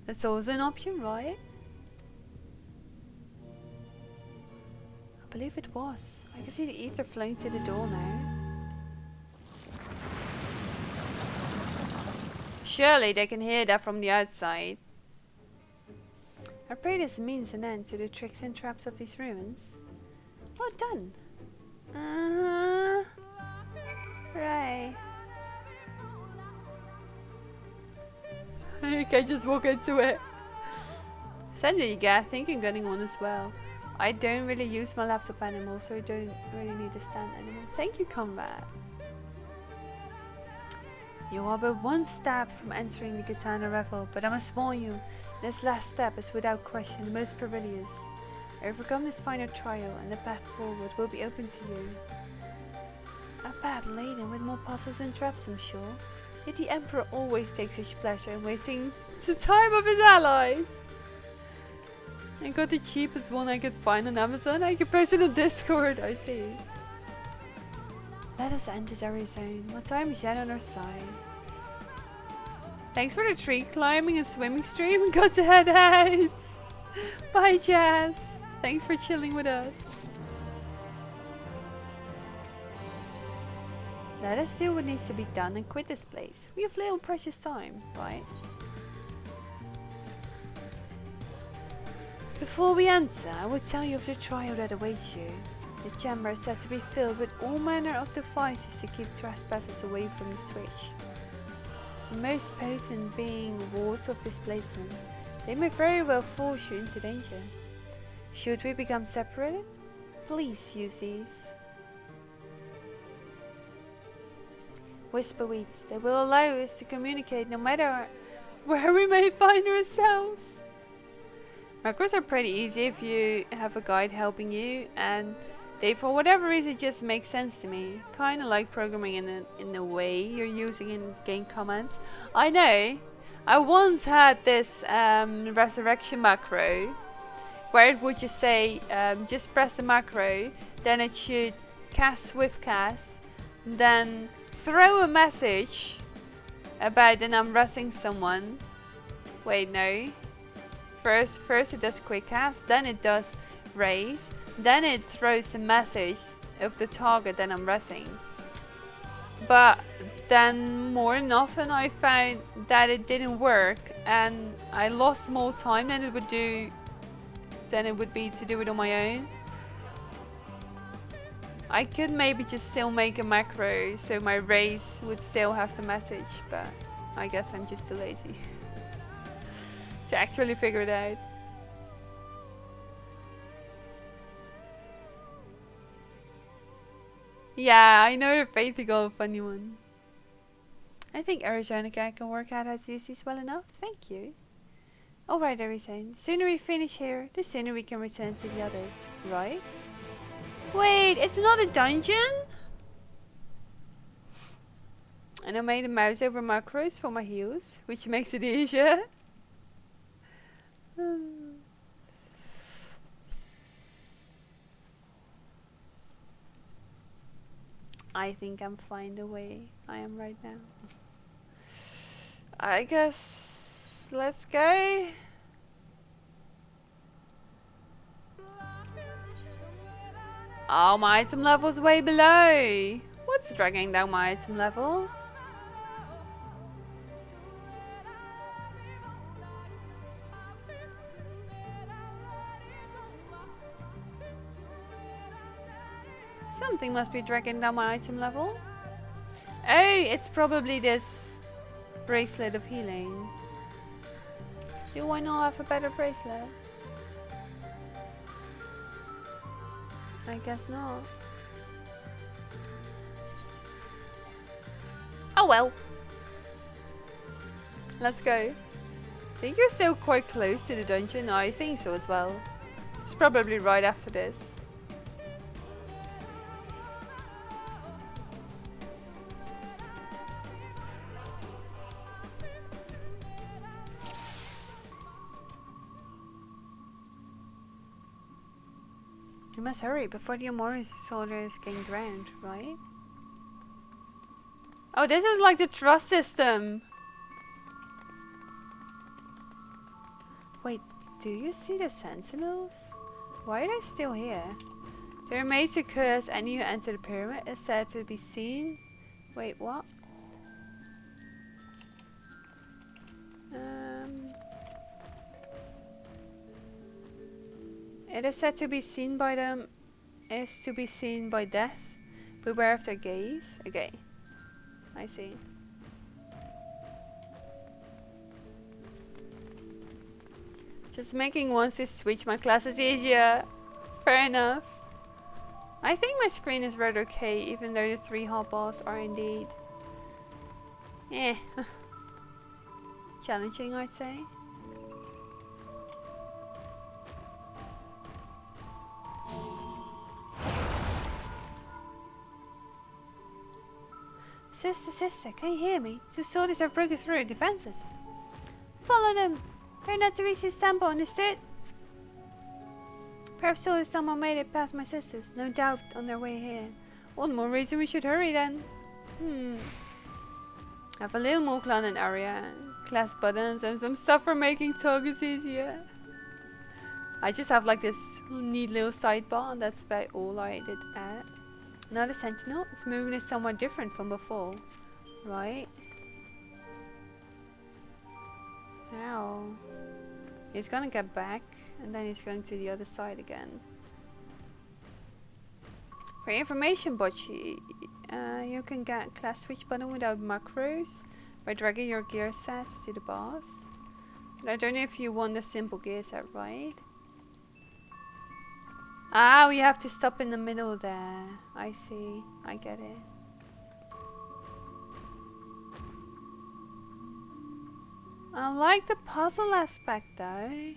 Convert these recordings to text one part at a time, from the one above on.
That's also an option, right? I believe it was. I can see the ether flowing to the door now. Surely they can hear that from the outside. I pray this means an end to the tricks and traps of these ruins. Well done. Right. You can just walk into it. Send it, yeah, I think I'm getting one as well. I don't really use my laptop anymore, so I don't really need a stand anymore. Thank you, Combat. You are but one step from entering the Gitana Revel, but I must warn you, this last step is without question the most perilous. Overcome this final trial and the path forward will be open to you. A path laden with more puzzles and traps, I'm sure. Yet the Emperor always takes such pleasure in wasting the time of his allies. I got the cheapest one I could find on Amazon. I could post it on Discord, I see. Let us end this area zone. What time is yet on our side? Thanks for the tree climbing and swimming stream. Got to head out. Bye, Jazz. Thanks for chilling with us. Let us do what needs to be done and quit this place. We have little precious time, right? Before we enter, I will tell you of the trial that awaits you. The chamber is said to be filled with all manner of devices to keep trespassers away from the switch. The most potent being wards of displacement. They may very well force you into danger. Should we become separated? Please use these. Whisper weeds. They will allow us to communicate no matter where we may find ourselves. Macros are pretty easy if you have a guide helping you, and they for whatever reason just make sense to me. Kinda like programming in a way you're using in game commands. I know. I once had this resurrection macro where it would just say just press the macro, then it should cast Swift Cast, then throw a message about then I'm resting someone. Wait, no. First it does quick cast, then it does raise, then it throws the message of the target that I'm resting. But then more than often I found that it didn't work and I lost more time than it would be to do it on my own. I could maybe just still make a macro so my raise would still have the message, but I guess I'm just too lazy to actually figure it out. Yeah, I know the Faithy got a funny one. I think Arizona can work out how to use these well enough. Thank you. Alright, Arizona. The sooner we finish here, the sooner we can return to the others, right? Wait, it's not a dungeon? And I made a mouse over macros for my heals, which makes it easier. I think I'm fine the way I am right now. I guess let's go. Oh, my item level's way below. What's dragging down my item level? Something must be dragging down my item level. Oh, it's probably this bracelet of healing. Do I not have a better bracelet? I guess not. Oh well. Let's go. I think you're still quite close to the dungeon. I think so as well. It's probably right after this. We must hurry before the Amorous soldiers get drowned, right? Oh, this is like the trust system. Wait, do you see the sentinels? Why are they still here? They're made to curse any who enter the pyramid is said to be seen. Wait, what? It is said to be seen by them is to be seen by death. Beware of their gaze. Okay, I see. Just making ones to switch my classes easier. Fair enough. I think my screen is rather okay, even though the 3 hotbars are indeed challenging, I'd say. Sister, can you hear me? 2 soldiers have broken through defenses. Follow them! They're not to reach this temple, understood? Perhaps someone made it past my sisters, no doubt on their way here. One more reason we should hurry then. Have a little more clan in area, class buttons and some stuff for making targets easier. I just have like this neat little sidebar and that's about all I did add. Another sentinel, its movement is somewhat different from before, right? Ow. He's gonna get back and then he's going to the other side again. For information, Bocce, you can get class switch button without macros by dragging your gear sets to the boss. But I don't know if you want the simple gear set, right? Ah, we have to stop in the middle there. I see. I get it. I like the puzzle aspect though.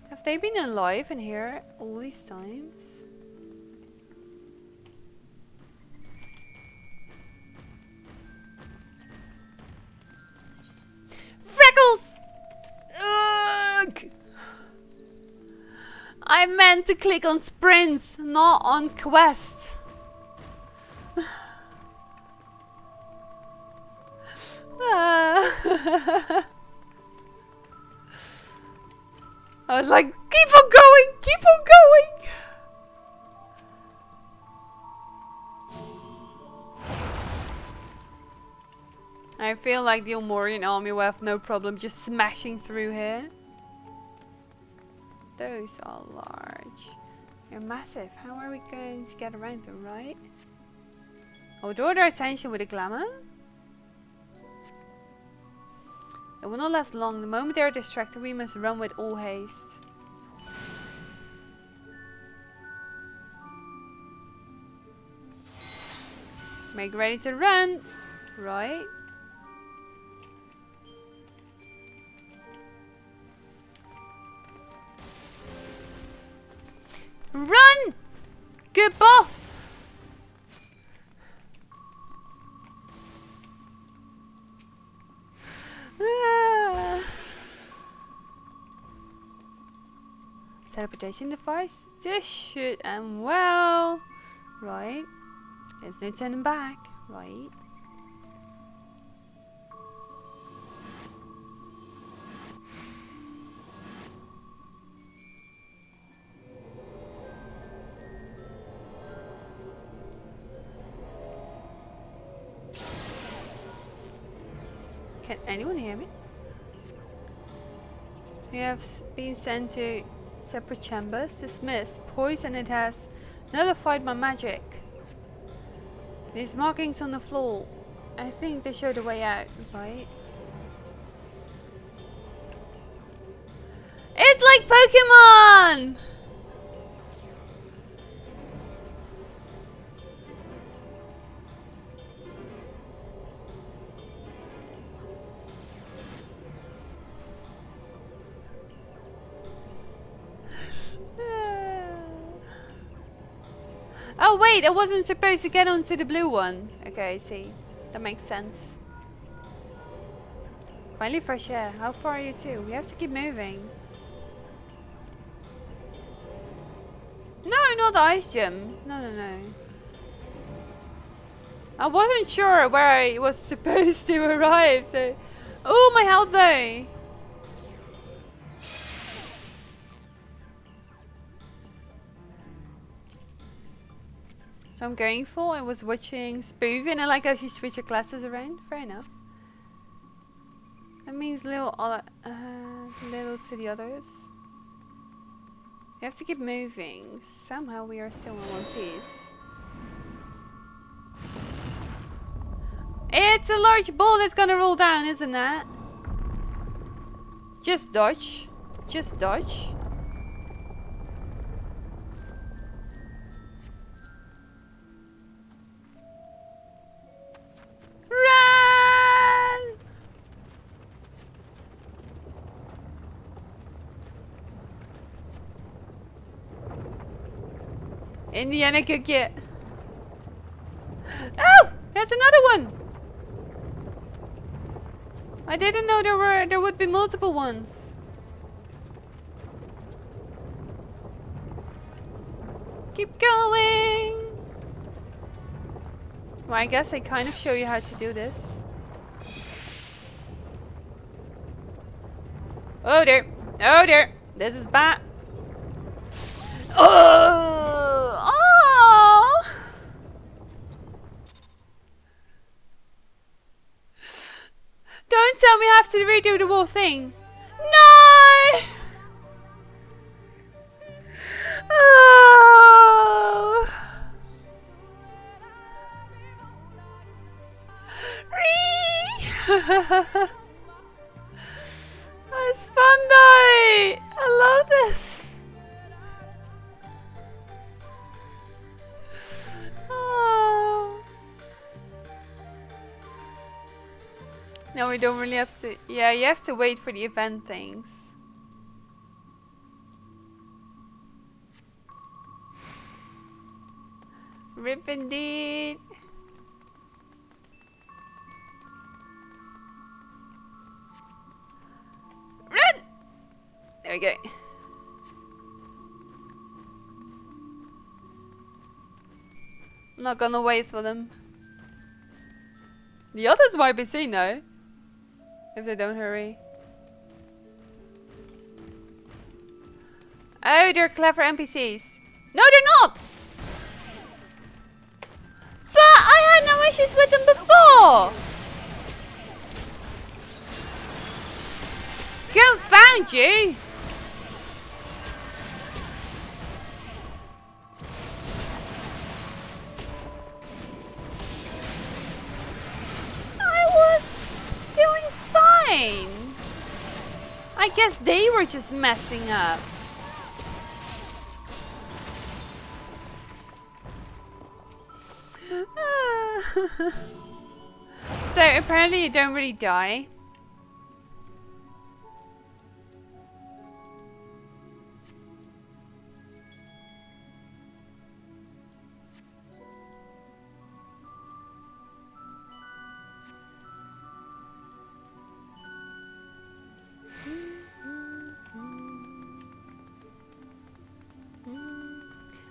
Have they been alive in here all these times? Freckles! Ugh! I meant to click on sprints, not on quest. I was like, keep on going, keep on going. I feel like the Omorian army will have no problem just smashing through here. Those are large. They're massive. How are we going to get around them, right? I'll draw their attention with a glamour. It will not last long. The moment they are distracted, we must run with all haste. Make ready to run. Right. Run! Good ball! Teleportation device. This should end well. Right. There's no turning back. Right. Can anyone hear me? We have been sent to separate chambers. Dismissed. Poison, it has nullified my magic. These markings on the floor. I think they show the way out, right? It's like Pokemon! Oh wait, I wasn't supposed to get onto the blue one. Okay, I see. That makes sense. Finally fresh air. How far are you to? We have to keep moving. not ice gem. No, no, no. I wasn't sure where I was supposed to arrive, so... Oh, my health though! So I'm going for, I was watching Spoof and I like how she switched her classes around. Fair enough. That means little to the others. We have to keep moving. Somehow we are still in one piece. It's a large ball that's gonna roll down, isn't that? Just dodge. Just dodge. Run! Indiana cookie. Oh! There's another one! I didn't know there would be multiple ones. Keep going! Well, I guess I kind of show you how to do this. Oh dear! Oh dear! This is bad! Oh! Oh! Don't tell me I have to redo the whole thing. No! Oh! It's fun though! I love this! Oh. No, we don't really have to. Yeah, you have to wait for the event things. Rip indeed. Run! There we go. I'm not gonna wait for them. The others might be seen though. If they don't hurry. Oh, they're clever NPCs. No, they're not! But I had no issues with them before! Confound you! I was doing fine! I guess they were just messing up. So apparently you don't really die.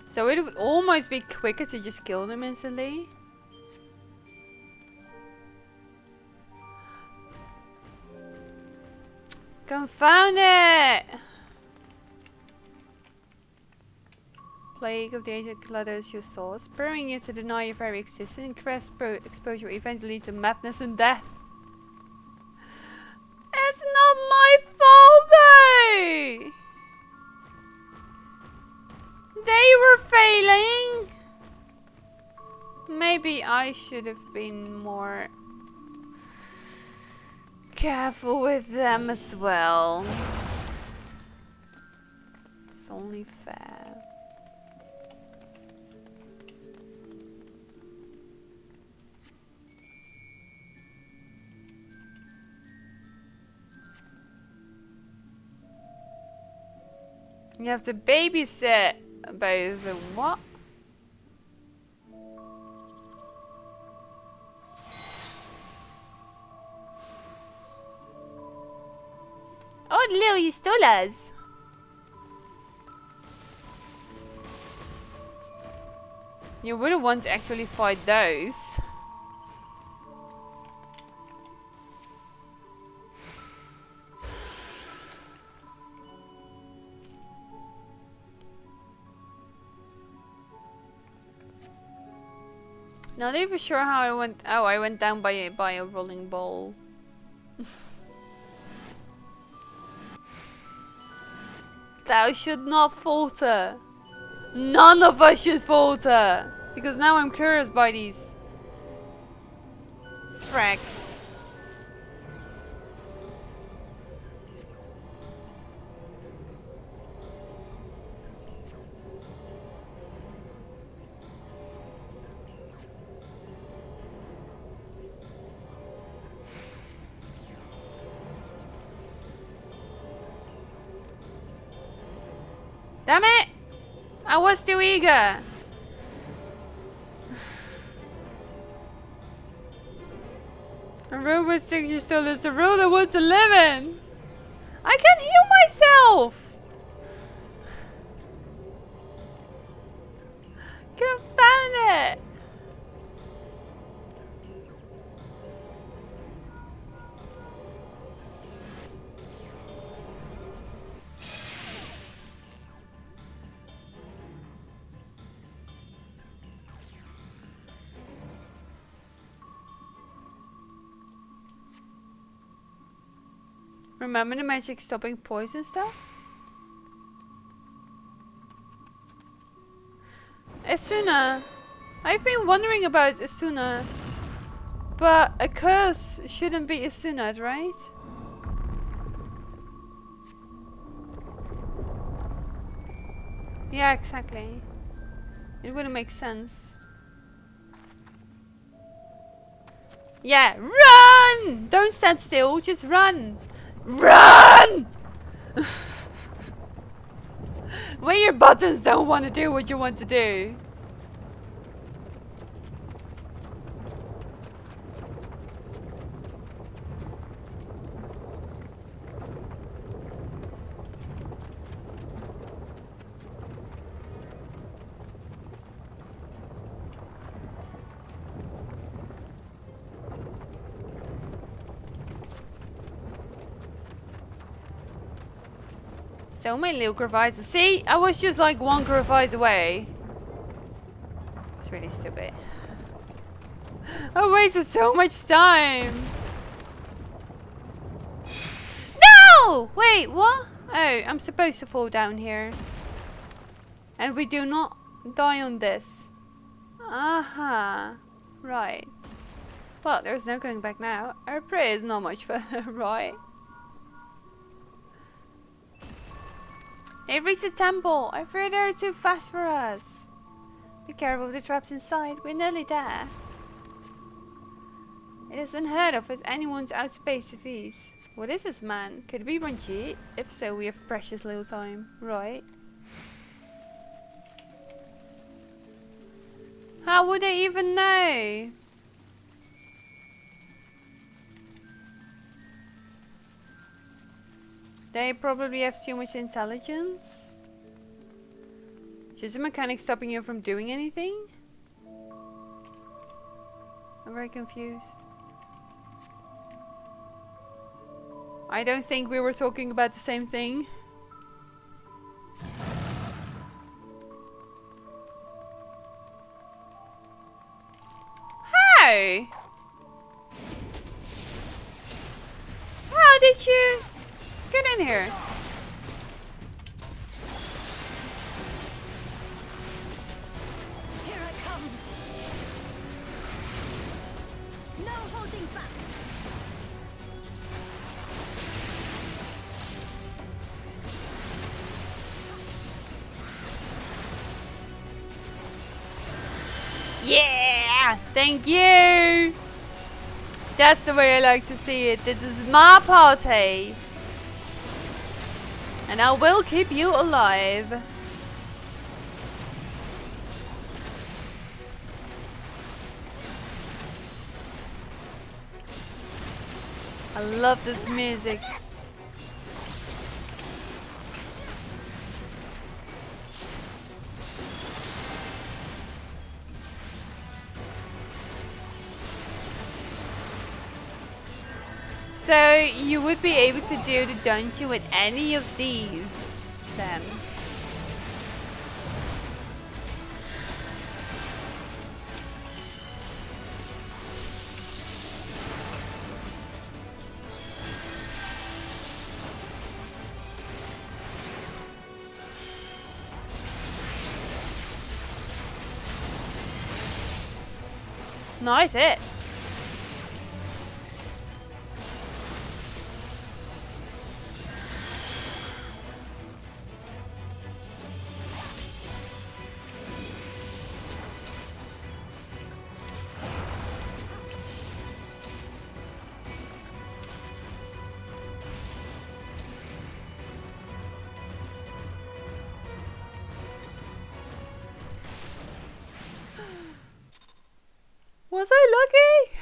So it would almost be quicker to just kill them instantly. Confound it! Plague of danger clutters your thoughts, spurring you to deny your very existence. Increased exposure eventually leads to madness and death. It's not my fault though! They were failing! Maybe I should have been more careful with them as well. It's only fair. You have to babysit both of what? Oh, Lil, you stole us. You wouldn't want to actually fight those. Not even sure how I went. Oh, I went down by a rolling ball. Thou should not falter. None of us should falter. Because now I'm curious by these fracks. Damn it! I was too eager. A room with 6 years old is a room that wants to live in. I can heal myself. Confound it. Remember the magic stopping poison stuff? Asuna. I've been wondering about Asuna. But a curse shouldn't be Asuna, right? Yeah, exactly. It wouldn't make sense. Yeah, run! Don't stand still, just run! Run! When your buttons don't want to do what you want to do. So many little crevices. See, I was just like one crevice away. It's really stupid. I wasted so much time. No! Wait, what? Oh, I'm supposed to fall down here. And we do not die on this. Aha. Right. Well, there's no going back now. Our prey is not much further, right? They've reached the temple. I fear they're too fast for us. Be careful of the traps inside. We're nearly there. It is unheard of that anyone's outspace of ease. What is this man? Could we run cheat? If so, we have precious little time. Right. How would they even know? They probably have too much intelligence. Just a mechanic stopping you from doing anything? I'm very confused. I don't think we were talking about the same thing. How? How did you get in here? Here I come. No holding back. Yeah! Thank you! That's the way I like to see it. This is my party. And I will keep you alive. I love this music. So you would be able to do the dungeon with any of these then. Nice hit. Was I lucky?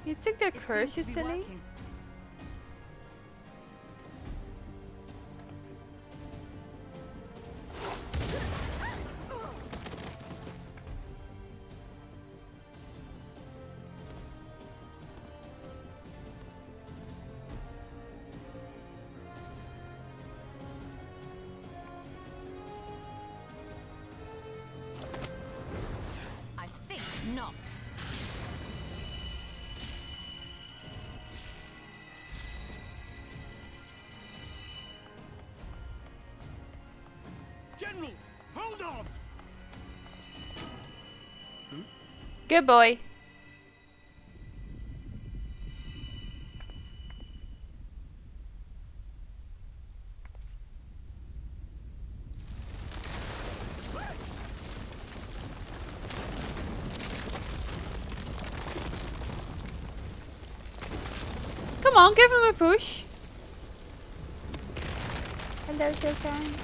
You took their curse, you silly. I think not. General, hold on! Good boy. Come on, give him a push. Hello, Jokan.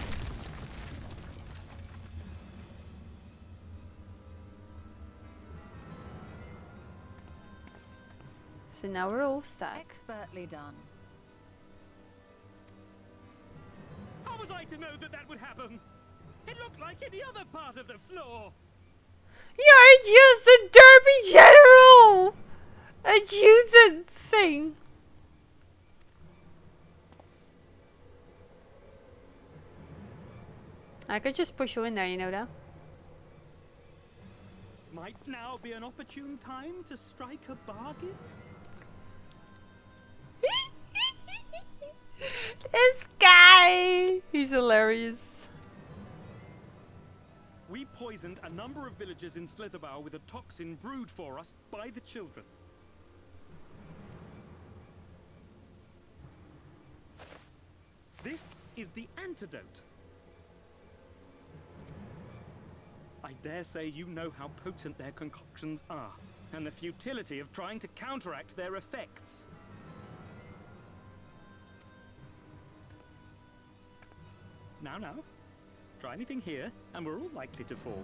So now we're all stuck. Expertly done. How was I to know that that would happen? It looked like any other part of the floor. You're just a derpy general! A useless thing. I could just push you in there, you know that? Might now be an opportune time to strike a bargain? This guy! He's hilarious. We poisoned a number of villagers in Slitherbough with a toxin brewed for us by the children. This is the antidote. I dare say you know how potent their concoctions are, and the futility of trying to counteract their effects. Now, try anything here, and we're all likely to fall.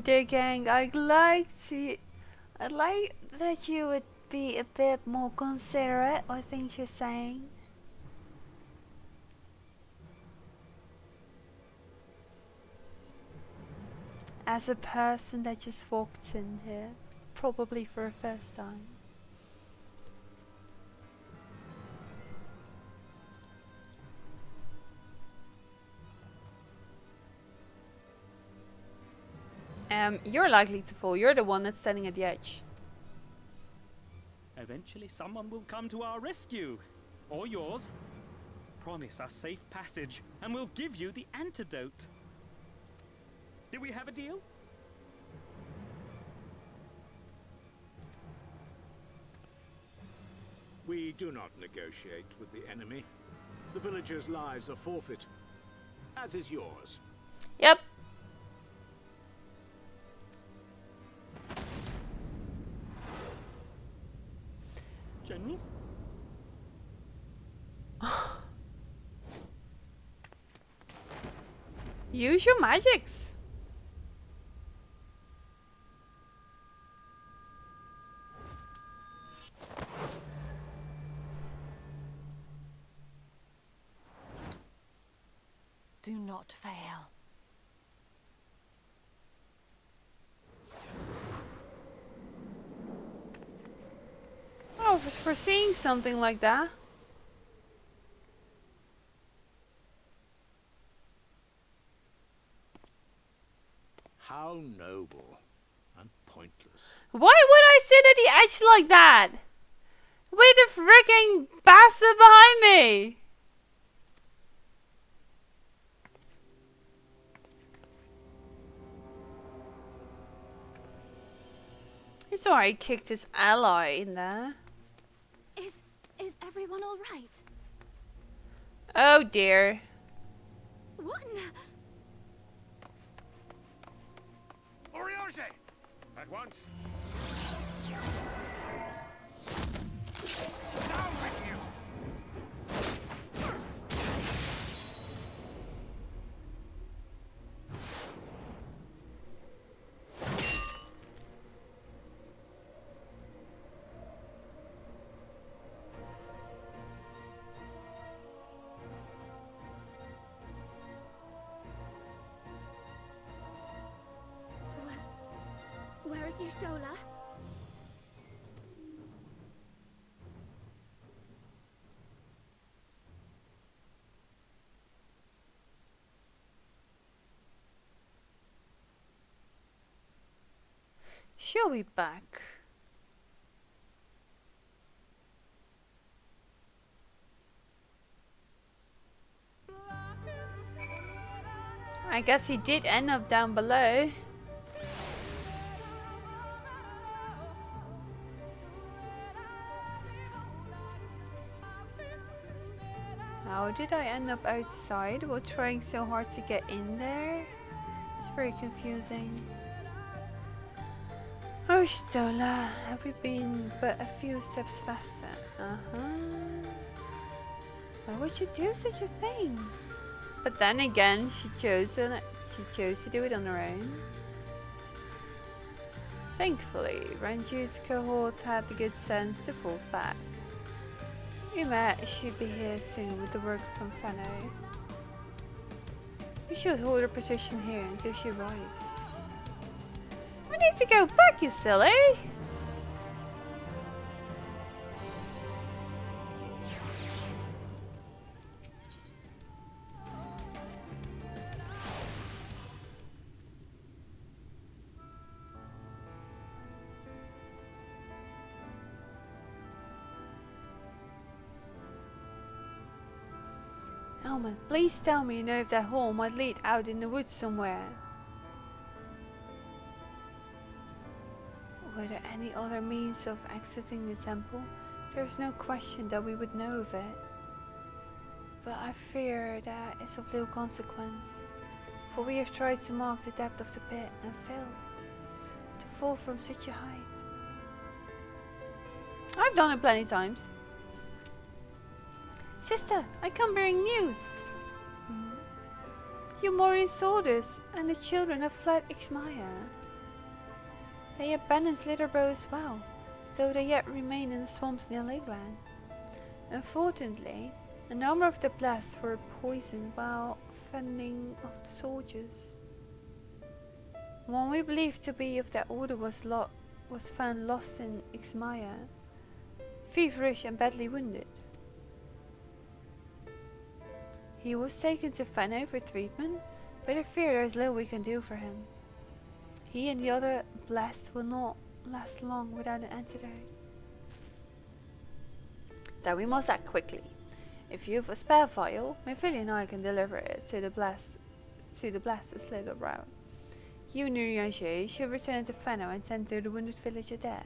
Dear gang, I'd like that you would be a bit more considerate of things you're saying. As a person that just walked in here, probably for the first time. You're likely to fall. You're the one that's standing at the edge. Eventually someone will come to our rescue. Or yours. Promise us safe passage, and we'll give you the antidote. Do we have a deal? We do not negotiate with the enemy. The villagers' lives are forfeit, as is yours. Yep. General? Use your magics. do not fail. I was foreseeing something like that. How noble and pointless. Why would I sit at the edge like that? With a freaking bastard behind me! He's sorry he kicked his ally in there. Is everyone all right? Oh dear. What in the... Orioge! At once! Down with you! Where is Y'shtola? She'll be back. I guess he did end up down below. How did I end up outside while trying so hard to get in there? It's very confusing. Oh, Stola, have we been but a few steps faster? Why would you do such a thing? But then again, she chose to do it on her own. Thankfully, Ranju's cohort had the good sense to fall back. Uma should be here soon with the work from Fano. We should hold her position here until she arrives. We need to go back, you silly! Elman, please tell me you know if that hole might lead out in the woods somewhere. Were there any other means of exiting the temple? There is no question that we would know of it. But I fear that is of little consequence, for we have tried to mark the depth of the pit and failed. To fall from such a height. I've done it plenty times. Sister, I come bearing news. You Morian soldiers and the children have fled Ixmaya. They abandoned Slitherbow as well, though they yet remain in the swamps near Lakeland. Unfortunately, a number of the blasts were poisoned while fending off the soldiers. One we believe to be of that order was found lost in Ixmaya, feverish and badly wounded. He was taken to Fano for treatment, but I fear there is little we can do for him. He and the other blessed will not last long without an antidote. Then we must act quickly. If you have a spare vial, Mephilia and I can deliver it to the blessed little brown. You and Urianger should return to Fano and tend to the wounded villager there.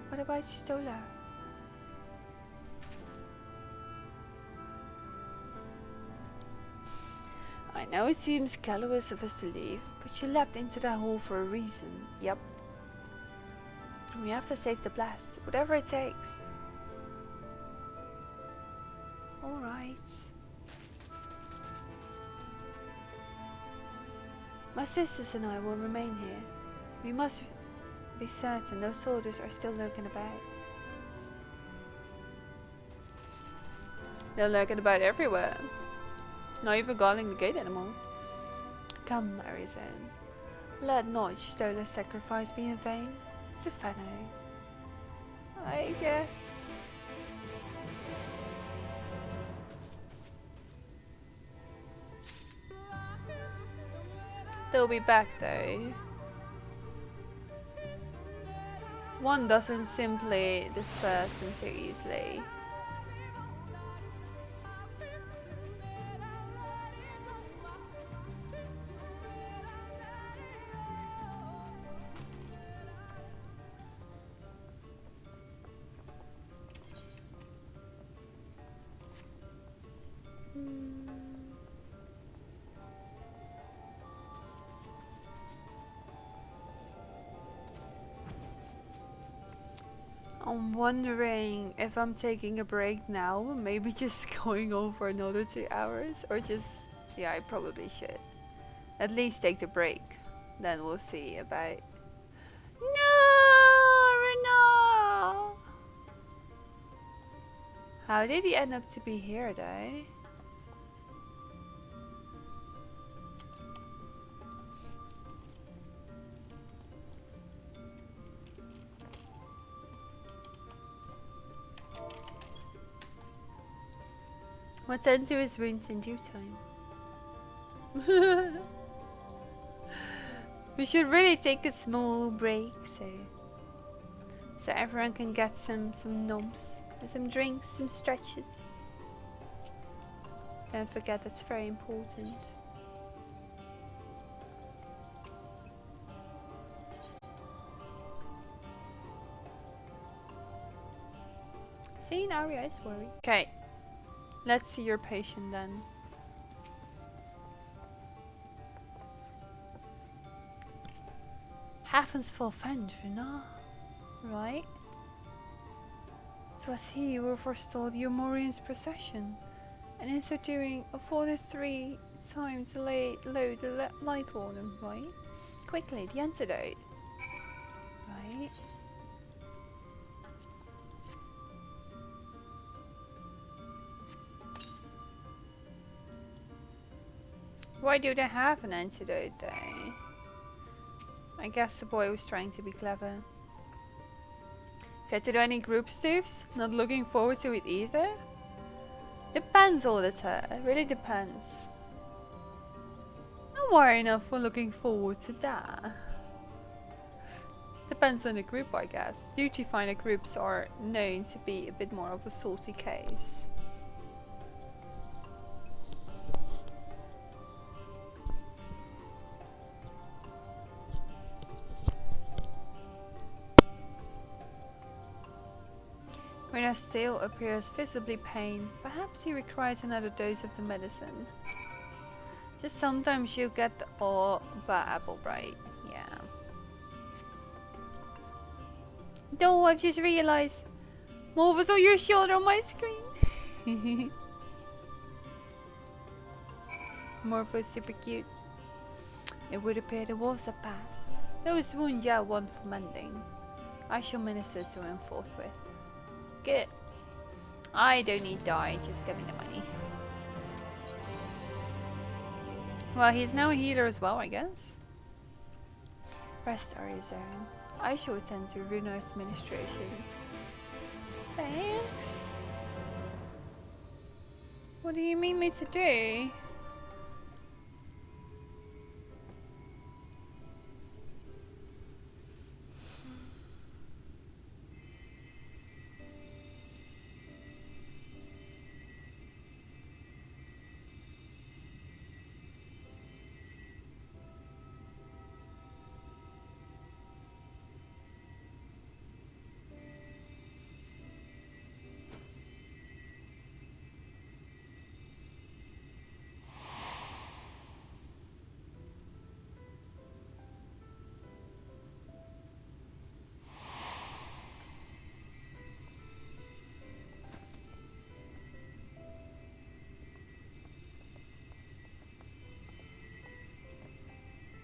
What about Stola? I know it seems callous of us to leave, but she leapt into that hole for a reason. Yep. And we have to save the blast, whatever it takes. Alright. My sisters and I will remain here. We must be certain those soldiers are still lurking about. They're lurking about everywhere. Not even guarding the gate anymore. Come, Arizona. Let not Stola's sacrifice be in vain. It's a Fano. I guess. They'll be back though. One doesn't simply disperse them so easily. I'm wondering if I'm taking a break now, maybe just going on for another 2 hours, or just, yeah, I probably should. At least take the break, then we'll see about... No, Renal! How did he end up to be here though? We'll tend to his wounds in due time. We should really take a small break so everyone can get some noms, some drinks, some stretches. Don't forget that's very important. See, now Arya is worried. Okay. Let's see your patient then. Heavens forfend, Rena. Right? It was he who forestalled the Amorian's procession, and in so doing afforded 3 times the load the light on him, right? Quickly, the antidote. Right? Why do they have an antidote though? I guess the boy was trying to be clever. If you had to do any group stuffs, not looking forward to it either? Depends all the time, it really depends. Not worry enough for looking forward to that. Depends on the group I guess. Duty finder groups are known to be a bit more of a salty case. Rena still appears visibly pained. Perhaps he requires another dose of the medicine. Just sometimes you get the apple right. Yeah. No, I've just realized more was on your shoulder on my screen. Morph was super cute. It would appear there was a pass. Those wounds are one for mending. I shall minister to him forthwith. Good. I don't need dye, just give me the money. Well, he's now a healer as well, I guess. Rest Arizona. I shall attend to Runa's ministrations. Thanks. What do you mean me to do?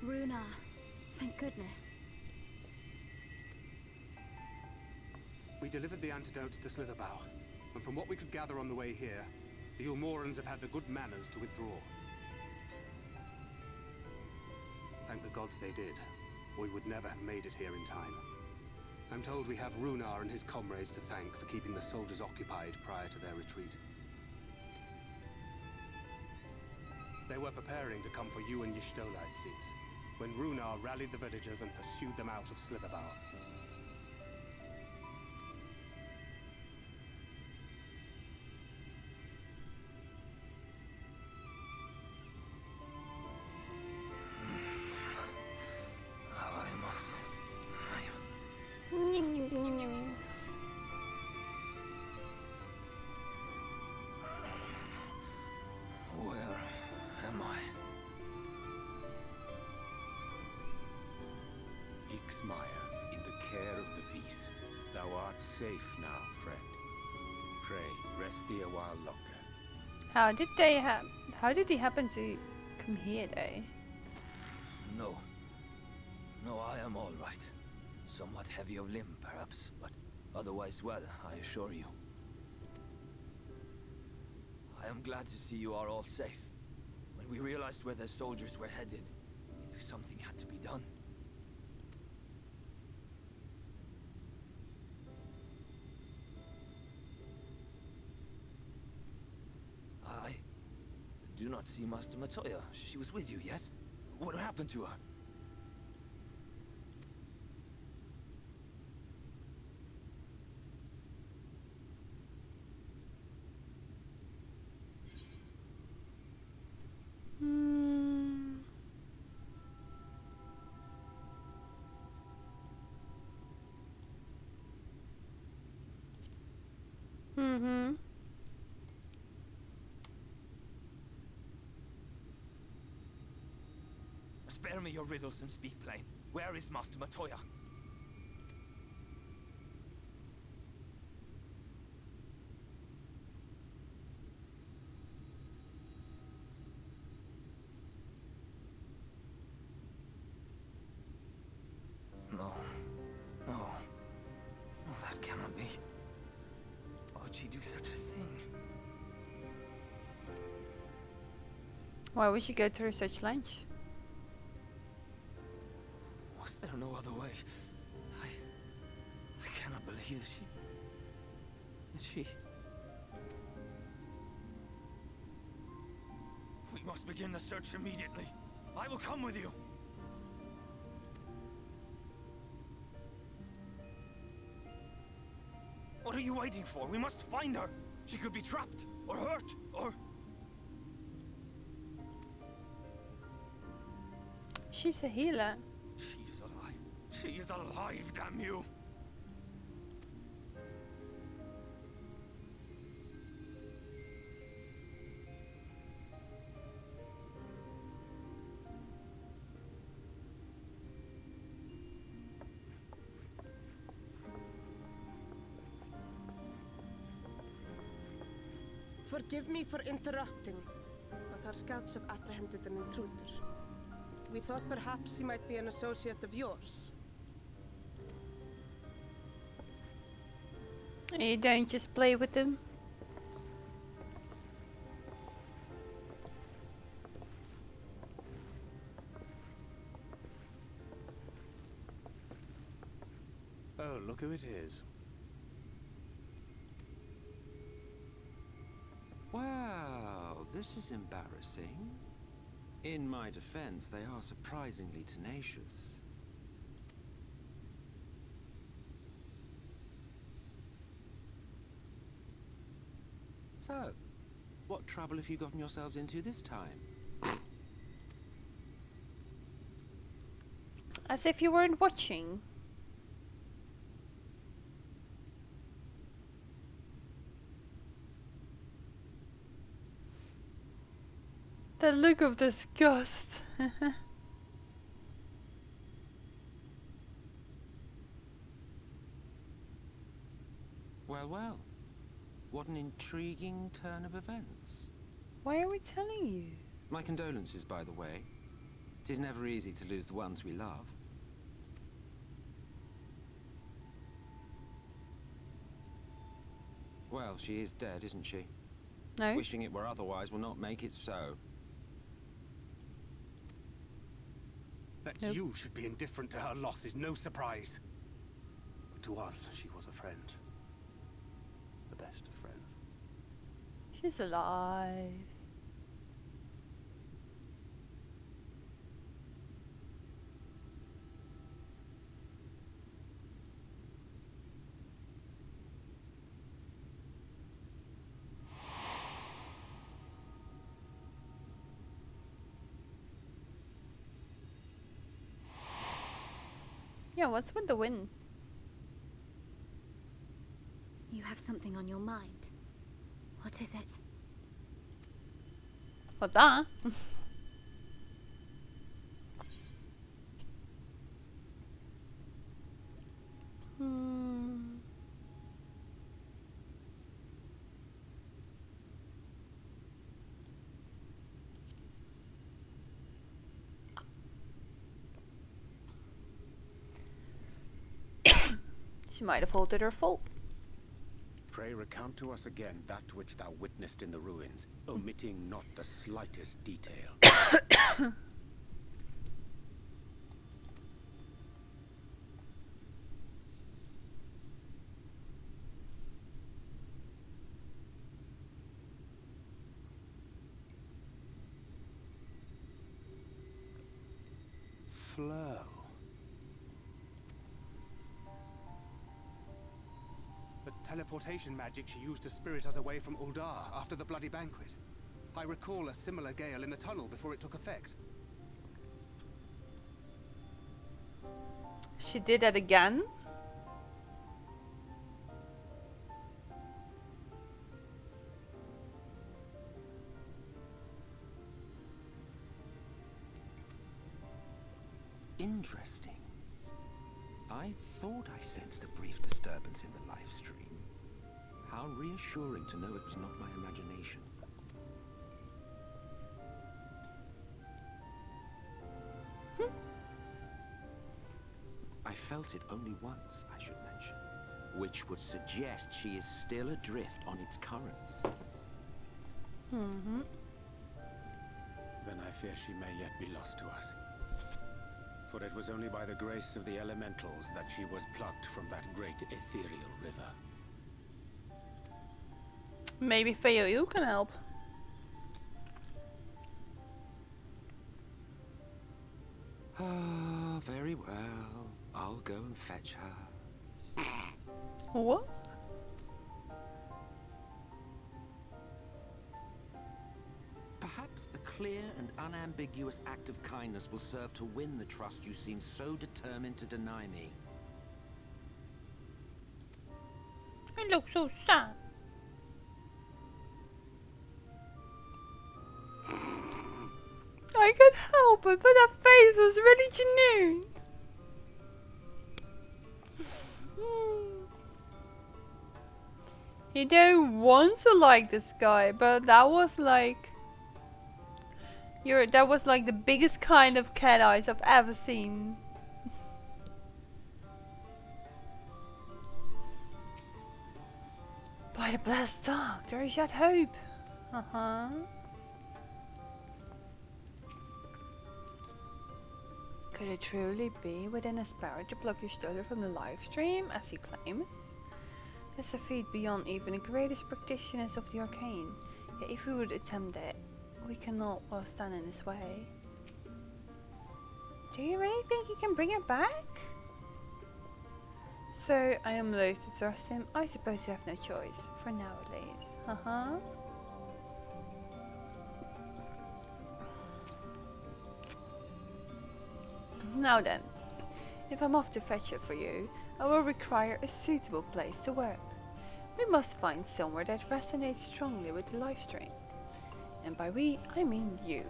Runa, thank goodness. We delivered the antidote to Slitherbow, and from what we could gather on the way here, The Umorans have had the good manners to withdraw. Thank the gods they did, or we would never have made it here in time. I'm told we have Runar and his comrades to thank for keeping the soldiers occupied prior to their retreat. They were preparing to come for you and Y'shtola, it seems, when Runar rallied the villagers and pursued them out of Slitherbough. Where am I? Ixmaya, in the care of the Vis. Thou art safe now, friend. Pray, rest thee a while longer. How did he happen to come here though? No. No, I am all right. Somewhat heavy of limb, perhaps, but otherwise well, I assure you. I am glad to see you are all safe. When we realized where the soldiers were headed, we knew something had to be done. I do not see Master Matoya. She was with you, yes? What happened to her? Spare me your riddles and speak plain. Where is Master Matoya? No. No. No, that cannot be. Why would she do such a thing? Why would she go through such lengths? Was there no other way? I cannot believe that she... We must begin the search immediately. I will come with you. What are you waiting for? We must find her. She could be trapped, or hurt, or... She's a healer. She is alive. She is alive, damn you! Forgive me for interrupting, but our scouts have apprehended an intruder. We thought perhaps he might be an associate of yours. You don't just play with them. Oh, look who it is. Wow, this is embarrassing. In my defense, they are surprisingly tenacious. So, what trouble have you gotten yourselves into this time? As if you weren't watching. The look of disgust. Well, well. What an intriguing turn of events. Why are we telling you? My condolences, by the way. It is never easy to lose the ones we love. Well, she is dead, isn't she? No? Wishing it were otherwise will not make it so. That Nope. you should be indifferent to her loss is no surprise. But to us, she was a friend. The best of friends. She's alive. Yeah, what's with the wind? You have something on your mind. What is it? What that? Hmm. She might have altered her fault. Pray recount to us again that which thou witnessed in the ruins, omitting not the slightest detail. Flow. The teleportation magic she used to spirit us away from Uldar after the bloody banquet. I recall a similar gale in the tunnel before it took effect. She did that again? Interesting. I thought I sensed a brief disturbance in the live stream. How reassuring to know it was not my imagination. I felt it only once, I should mention, which would suggest she is still adrift on its currents. Mm-hmm. Then I fear she may yet be lost to us. For it was only by the grace of the elementals that she was plucked from that great ethereal river. Maybe Feo, you can help. Ah, very well. I'll go and fetch her. What? Perhaps a clear and unambiguous act of kindness will serve to win the trust you seem so determined to deny me. I look so sad. I can't help it, but that face was really genuine. You don't want to like this guy, but that was like... that was like the biggest kind of cat eyes I've ever seen. By the blessed dark, there is yet hope. Uh-huh. Could it truly be within his power to block your stolen from the live stream, as he claims? It's a feat beyond even the greatest practitioners of the arcane. Yet if we would attempt it, we cannot well stand in his way. Do you really think he can bring it back? So I am loath to trust him. I suppose you have no choice, for now at least. Uh-huh. Now then, if I'm off to fetch it for you, I will require a suitable place to work. We must find somewhere that resonates strongly with the live stream. And by we, I mean you.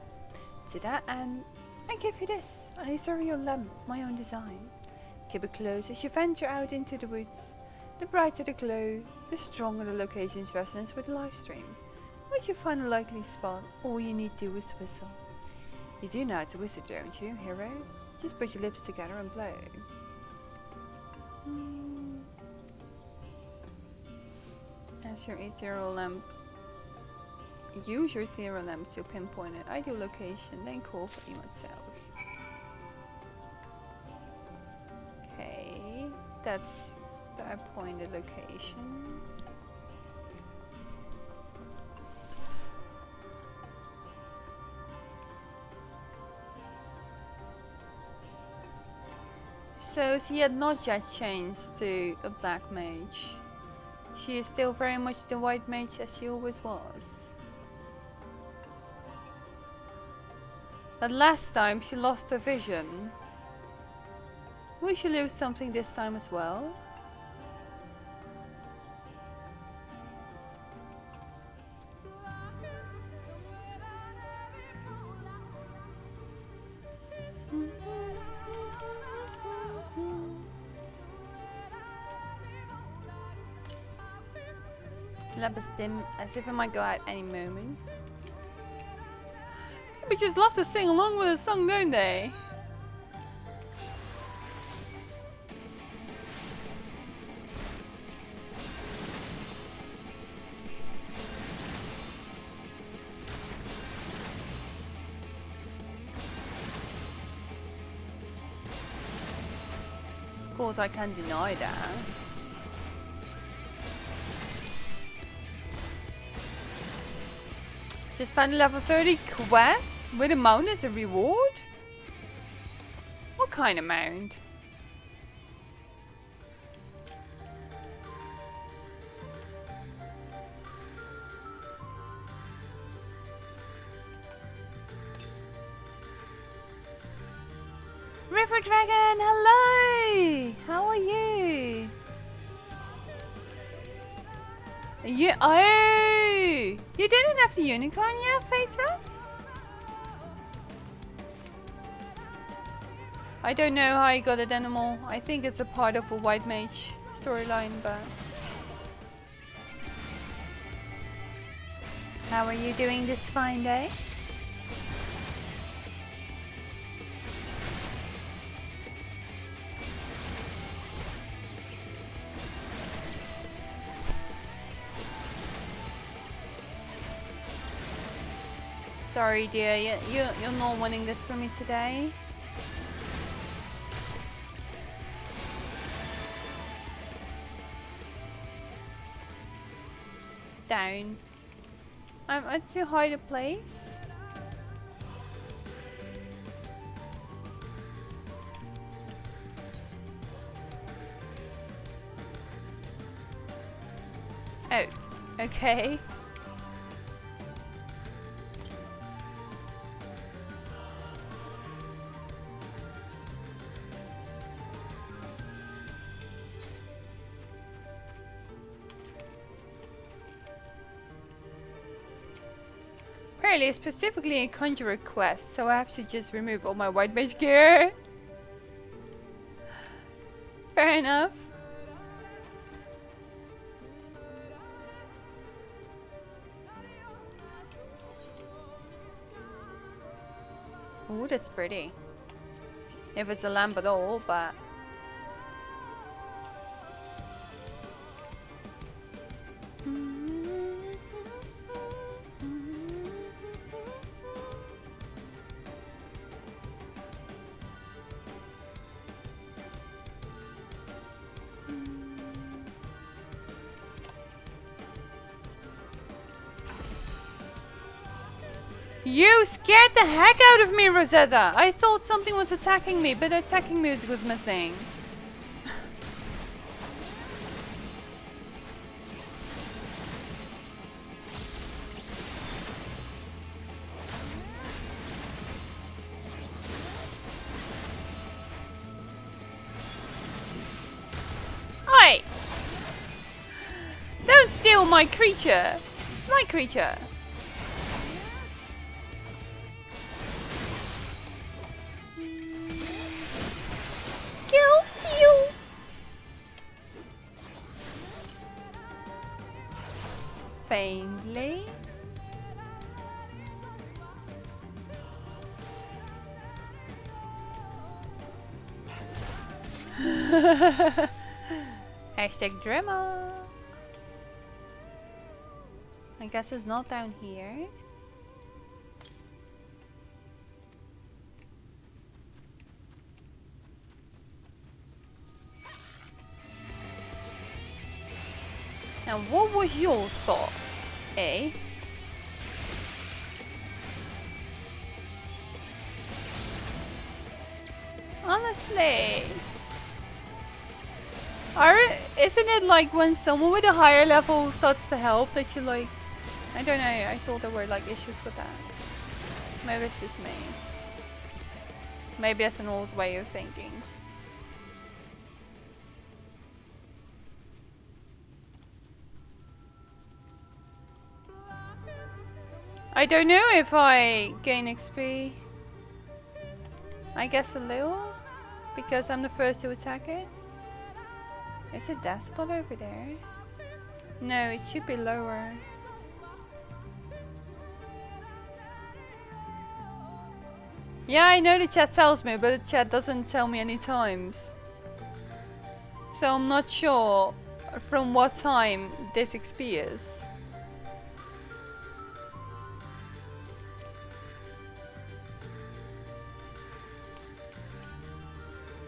To that end, I give you this, an ethereal lamp, my own design. Keep it close as you venture out into the woods. The brighter the glow, the stronger the location's resonance with the live stream. Once you find a likely spot, all you need to do is whistle. You do know how to whistle, don't you, hero? Just put your lips together and blow. As your ethereal lamp Use your ethereal lamp to pinpoint an ideal location, then call for myself. Okay, that's the appointed location. So she had not yet changed to a black mage. She is still very much the white mage as she always was. But last time she lost her vision. Will she lose something this time as well? Lamp is dim, as if it might go out any moment. People just love to sing along with a song, don't they? Of course, I can't deny that. Just found a level 30 quest with a mount as a reward? What kind of mount? River Dragon, hello! How are you? Oh! You didn't have the unicorn yet, Phaedra? I don't know how I got it anymore. I think it's a part of a white mage storyline, but... How are you doing this fine day? Sorry dear, you're not wanting this from me today. Down. I'm at too high a place. Oh, okay. Apparently it's specifically a conjurer quest, so I have to just remove all my white mage gear. Fair enough. Ooh, that's pretty. If it's a lamp at all, but... You scared the heck out of me, Rosetta! I thought something was attacking me, but the attacking music was missing. Oi! Don't steal my creature! It's my creature! Faintly. Hashtag drama. I guess it's not down here. Now, what was your thought, eh? Honestly, isn't it like when someone with a higher level starts to help that you like? I don't know. I thought there were like issues with that. Maybe it's just me. Maybe that's an old way of thinking. I don't know if I gain XP. I guess a little, because I'm the first to attack it. Is it that spot over there? No, it should be lower. Yeah, I know the chat tells me, but the chat doesn't tell me any times. So I'm not sure from what time this XP is.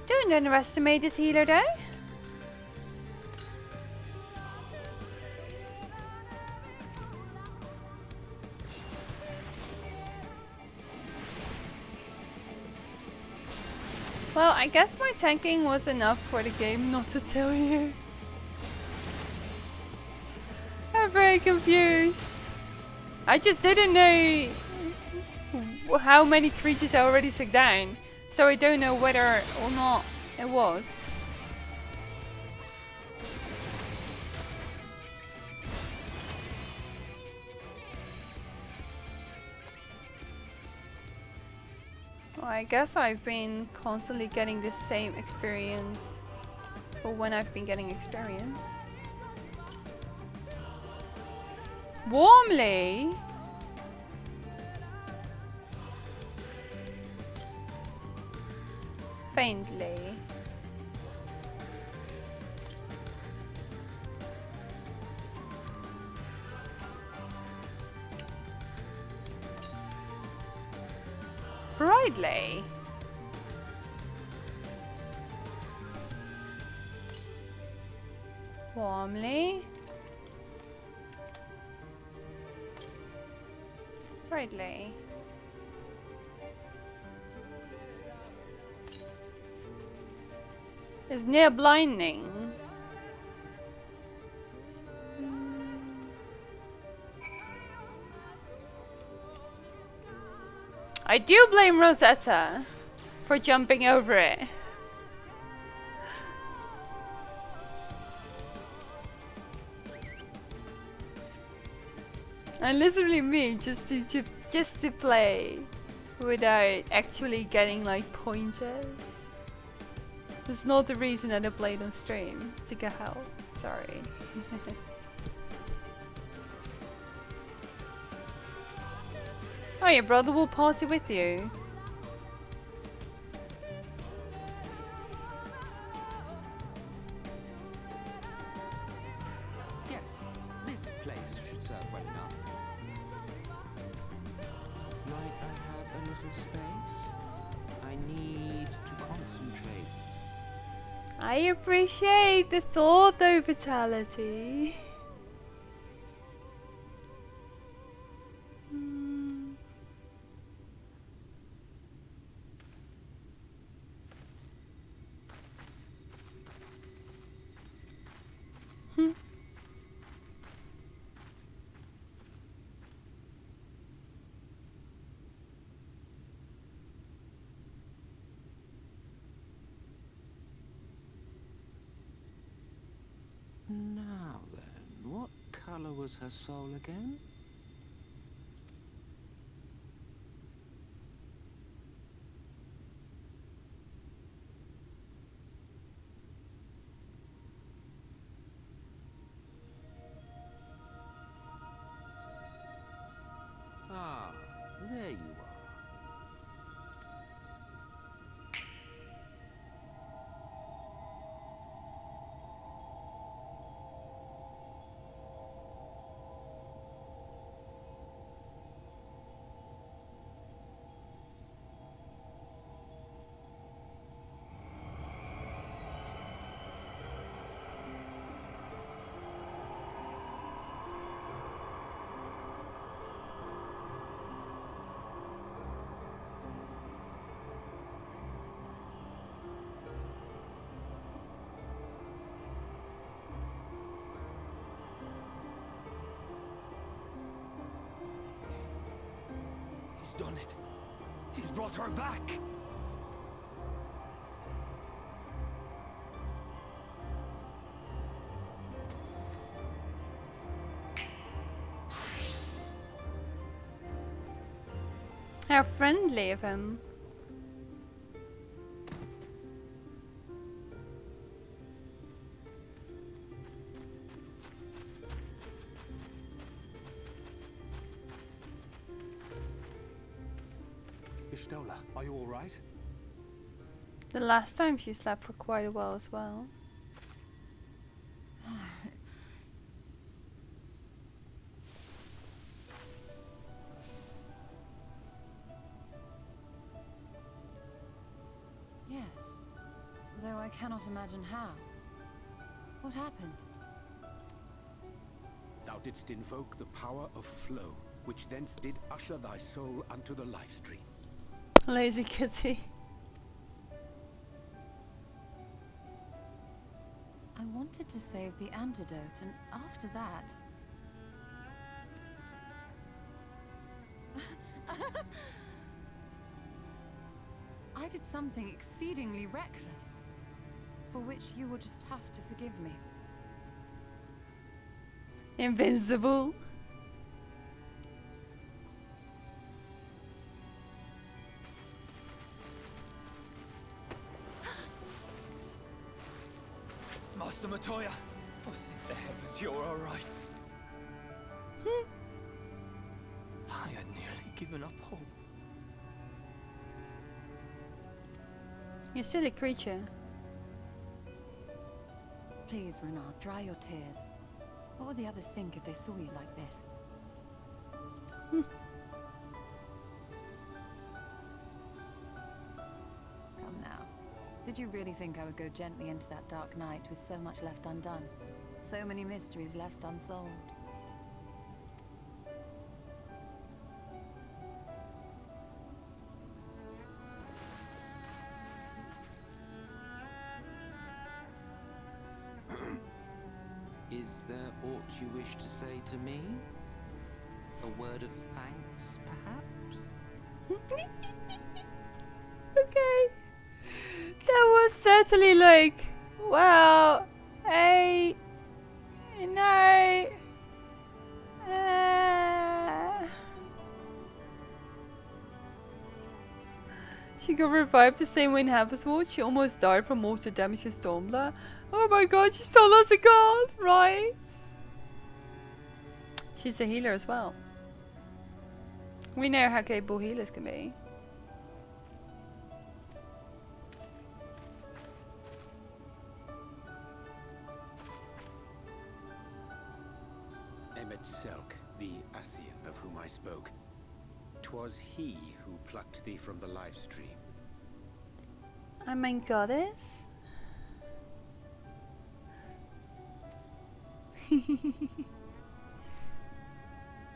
Don't underestimate this healer though. Well, I guess my tanking was enough for the game not to tell you. I'm very confused. I just didn't know how many creatures I already took down. So I don't know whether or not it was. Well, I guess I've been constantly getting the same experience for when I've been getting experience. Warmly? Faintly. Brightly. Warmly. Brightly. Is near blinding. I do blame Rosetta for jumping over it. And literally me just to play without actually getting like pointers. That's not the reason that I played on stream, to get help. Sorry. Oh, your brother will party with you. Yes, this place should serve well enough. Might I have a little space? I need to concentrate. I appreciate the thought though, Vitality. Now then, what color was her soul again? Ah, there you are. He's done it. He's brought her back. How friendly of him. Ishtola, are you all right? The last time she slept for quite a while as well. Yes, though I cannot imagine how. What happened? Thou didst invoke the power of flow, which thence did usher thy soul unto the life stream. Lazy kitty. I wanted to save the antidote, and after that... I did something exceedingly reckless, for which you will just have to forgive me. Invincible. Master Matoya, oh, thank the heavens you're all right. I had nearly given up hope. You silly creature. Please, Renard, dry your tears. What would the others think if they saw you like this? Come now. Did you really think I would go gently into that dark night with so much left undone? So many mysteries left unsolved. Is there aught you wish to say to me? A word of thanks, perhaps? Okay. That was certainly like, wow, hey, no. She got revived the same way in Harvestwood. She almost died from mortal damage to Stormblood. Oh my god, she still lost a god, right? She's a healer as well. We know how capable healers can be. Selk, the Ascian of whom I spoke. 'Twas he who plucked thee from the life stream. I mean, goddess.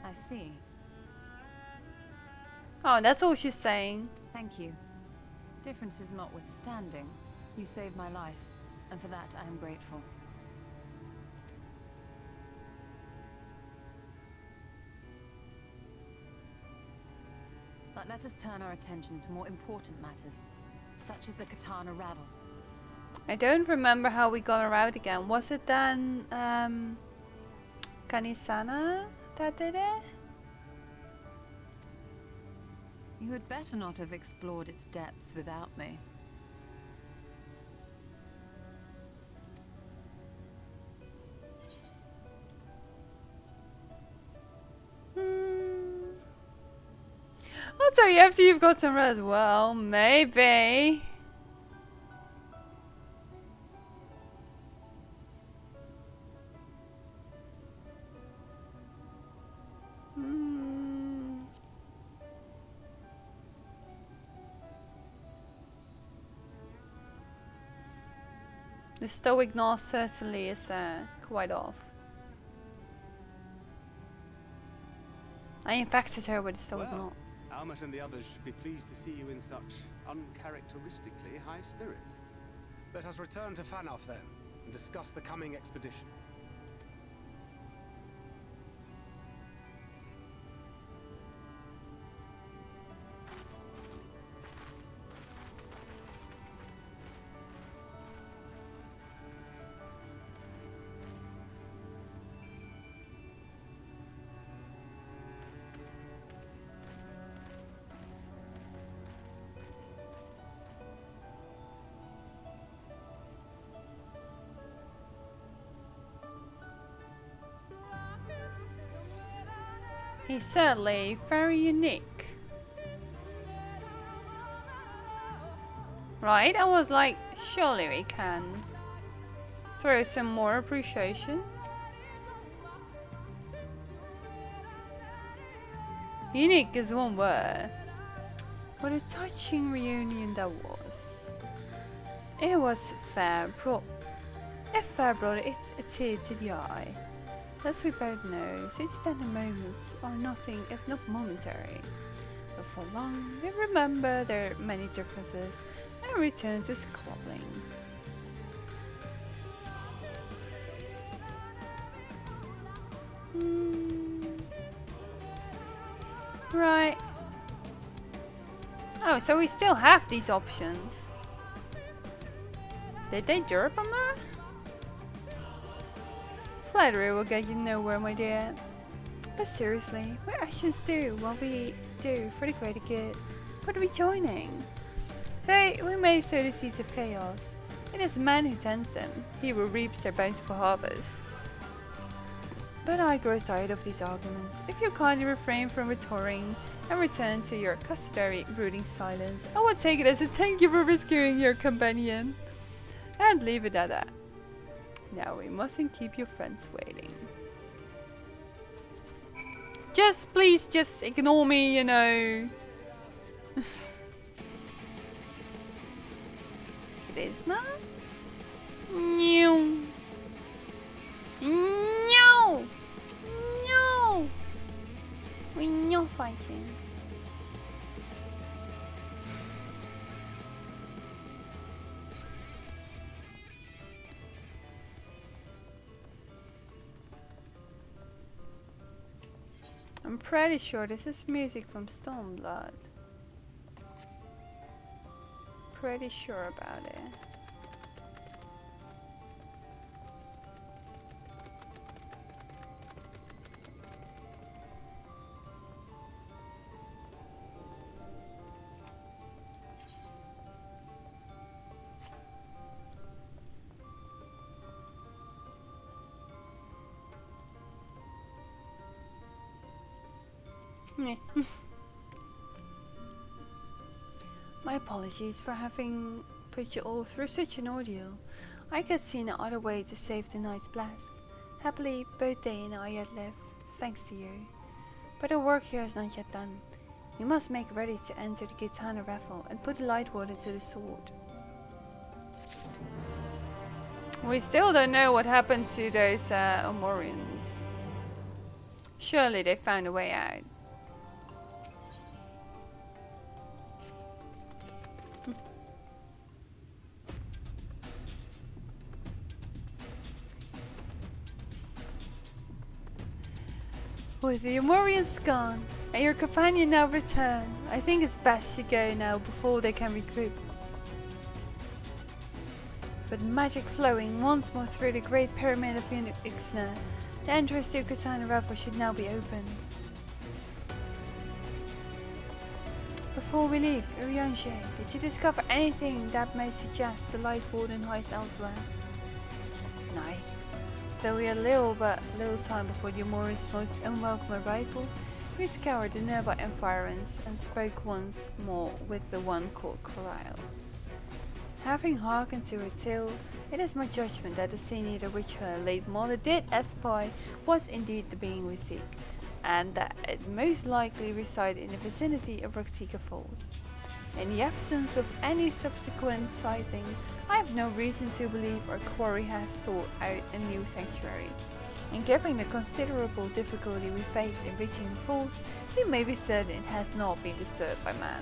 I see. Oh, that's all she's saying. Thank you. Differences notwithstanding, you saved my life, and for that I am grateful. But let us turn our attention to more important matters, such as the Katana Ravel. I don't remember how we got her out again. Was it then Kanisana that did it? You had better not have explored its depths without me. I'll tell you after you've got some rest. Well, maybe. The stoic gnaw certainly is quite off. I infected her with the stoic gnaw. Almet and the others should be pleased to see you in such uncharacteristically high spirits. Let us return to Fanoff then, and discuss the coming expedition. He's certainly very unique. Right, I was like, surely we can throw some more appreciation. Unique is one word. What a touching reunion that was. It was fair brought its tear to the eye. As we both know, such tender moments are nothing if not momentary. But for long, they remember their many differences and return to squabbling. Right. Oh, so we still have these options. Did they derp on there? Flattery will get you nowhere, my dear. But seriously, what actions do what we do for the greater good? What are we joining? Though we may sow the seeds of chaos, it is man who tends them. He who reaps their bountiful harvest. But I grow tired of these arguments. If you kindly refrain from retorting and return to your customary brooding silence, I will take it as a thank you for rescuing your companion. And leave it at that. Now we mustn't keep your friends waiting. Please just ignore me, you know. Christmas? No. No. No. We're not fighting. I'm pretty sure this is music from Stormblood. Pretty sure about it. My apologies for having put you all through such an ordeal. I could see no other way to save the night's blast. Happily, both they and I yet live, thanks to you. But our work here is not yet done. We must make ready to enter the Gitana raffle and put the light water to the sword. We still don't know what happened to those Omorians. Surely they found a way out. With the Omorians gone, and your companion now returned, I think it's best you go now before they can regroup. With magic flowing once more through the Great Pyramid of Ixna, the entrance to Katana Raffle should now be open. Before we leave, Urianger, did you discover anything that may suggest the Light Warden hides elsewhere? Nay. Though we had little time before the Omorians' most unwelcome arrival, we scoured the nearby environs and spoke once more with the one called Coral. Having hearkened to her tale, it is my judgment that the scene which her late mother did espy was indeed the being we seek, and that it most likely resided in the vicinity of Raktika Falls. In the absence of any subsequent sighting, I have no reason to believe our quarry has sought out a new sanctuary. And given the considerable difficulty we faced in reaching the falls, we may be certain it has not been disturbed by man.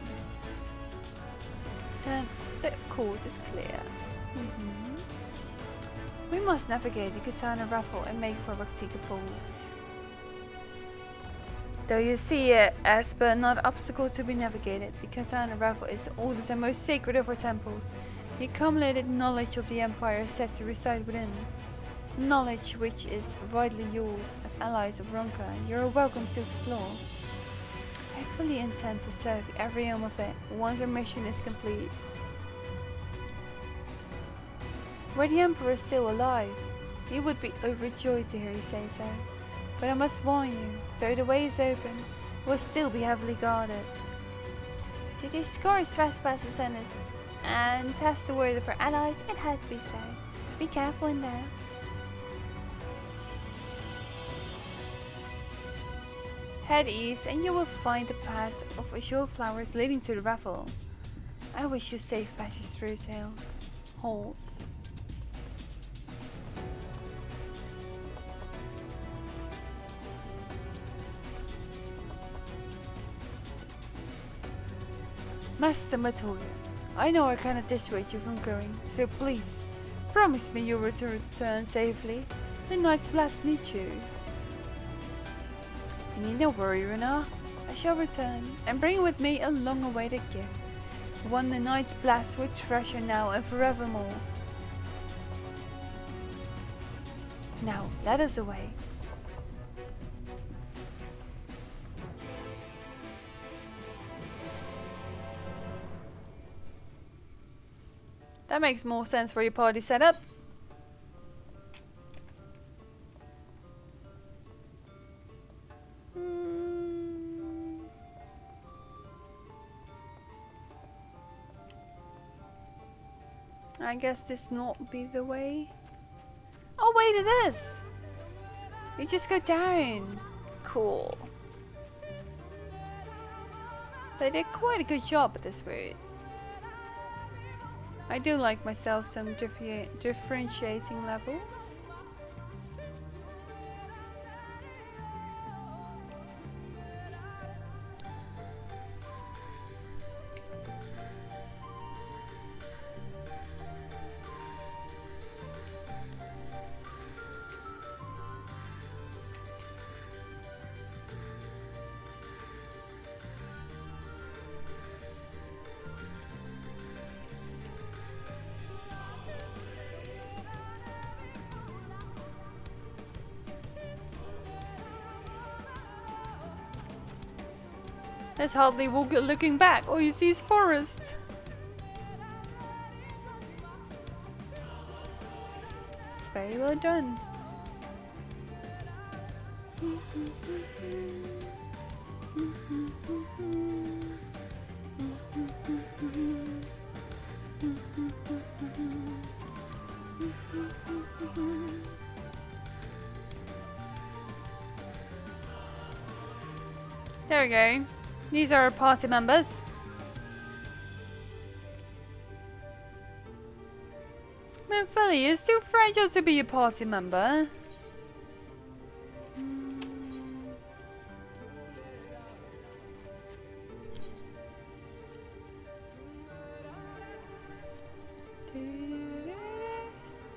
Then the course is clear. We must navigate the Katana Raffle and make for Raktika Falls. Though you see it as but not obstacle to be navigated, the Katana Raffle is the oldest and most sacred of our temples. The accumulated knowledge of the Empire is said to reside within. Knowledge which is rightly yours as allies of Ronka, you are welcome to explore. I fully intend to serve every ounce of it once our mission is complete. Were the Emperor still alive, he would be overjoyed to hear you say so. But I must warn you, though the way is open, it will still be heavily guarded. To discourage trespassers and test the word of our allies, it had to be so. Be careful in there. Head east and you will find the path of azure flowers leading to the raffle. I wish you safe passage through halls. Master Matoya, I know I cannot dissuade you from going, so please, promise me you will return safely. The Knight's Blast needs you. You need no worry, Runa. I shall return and bring with me a long-awaited gift. One the Knight's Blast will treasure now and forevermore. Now, let us away. That makes more sense for your party setup. I guess this not be the way. Oh wait, it is! You just go down. Cool. They did quite a good job at this route. I do like myself some differentiating levels. There's hardly looking back, all you see is forest. It's very well done. There we go. These are our party members. Man, Philly, you're still fragile to be a party member.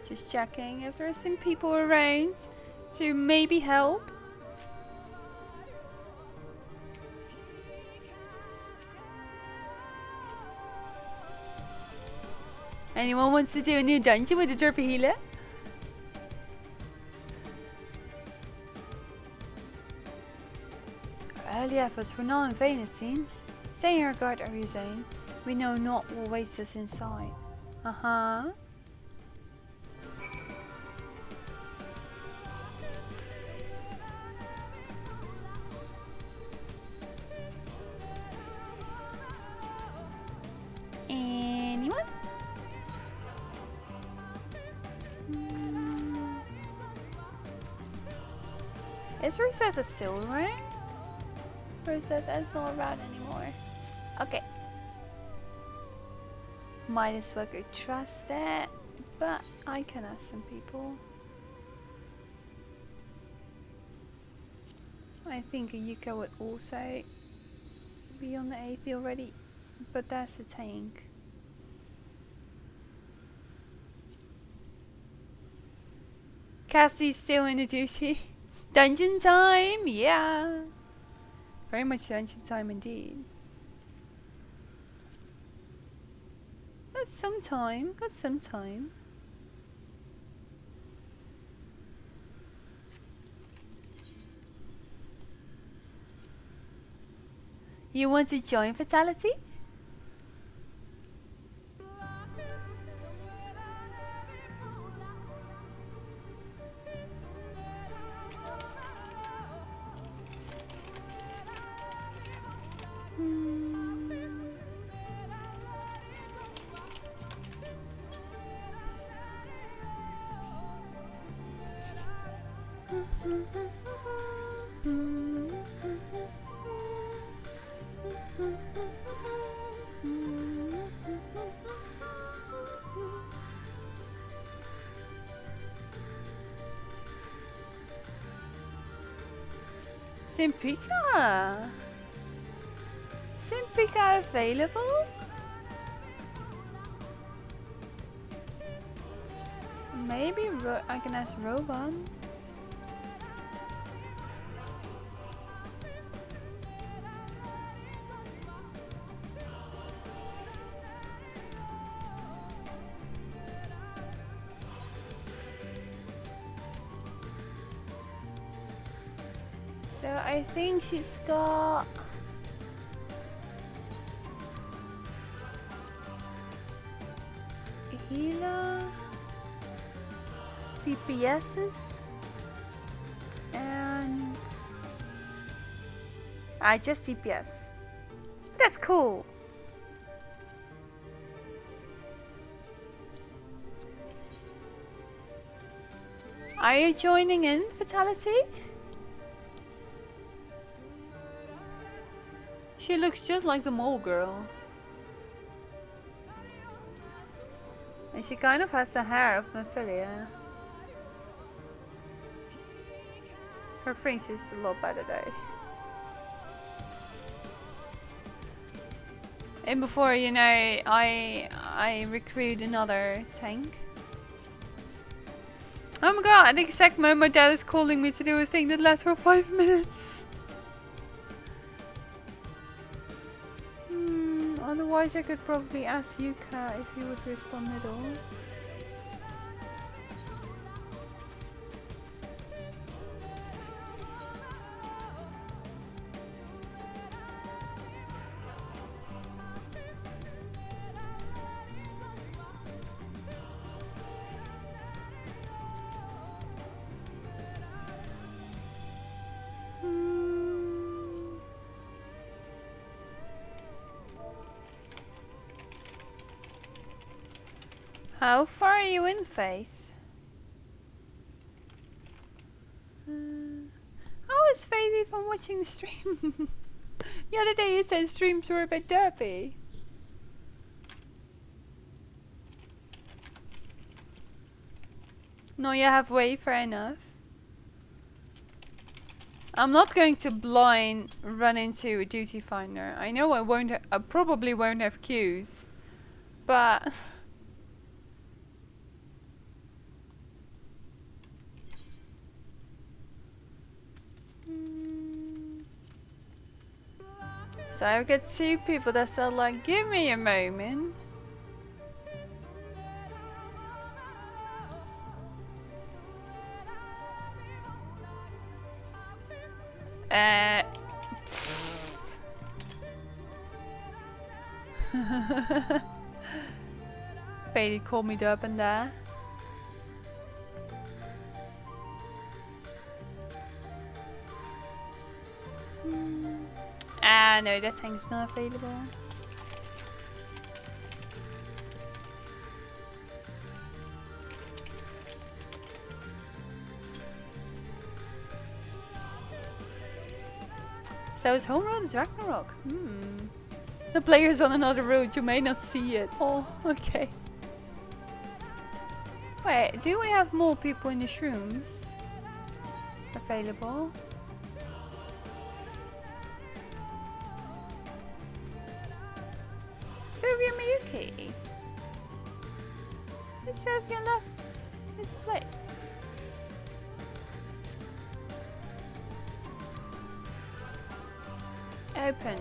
Just checking if there are some people around to maybe help. Anyone wants to do a new dungeon with a derpy healer? Our early efforts were not in vain, it seems. Stay in our guard area zone. We know not what waits us inside. Anyone? Is Rosetta still around? Rosetta's not around anymore. Okay. Might as well go trust it, but I can ask some people. I think Yuka would also be on the 80 already, but that's a tank. Cassie's still in the duty. Dungeon time, yeah. Very much dungeon time indeed. Got some time, got some time. You want to join Fatality? Simpika! Simpika available? Maybe I can ask Roban. So I think she's got healer, DPSs, and just DPS. That's cool. Are you joining in, Fatality? She looks just like the mole girl. And she kind of has the hair of Mephilia. Her French is a lot better though. And before, you know, I recruit another tank. Oh my god, at the exact moment my dad is calling me to do a thing that lasts for 5 minutes. Otherwise I could probably ask Yuka if he would respond at all. How far are you in, Faith? How is Faith even watching the stream? The other day you said streams were a bit derpy. No, you halfway, fair enough. I'm not going to blind run into a duty finder. I know I probably won't have queues, but so I've got 2 people that said like, give me a moment. Bailey called me up and there. No, that thing's not available. So is Home Run Ragnarok? The player's on another route, you may not see it. Oh, okay. Wait, do we have more people in the shrooms available? Sylvia Miyuki. Is Sylvia left this place? Open.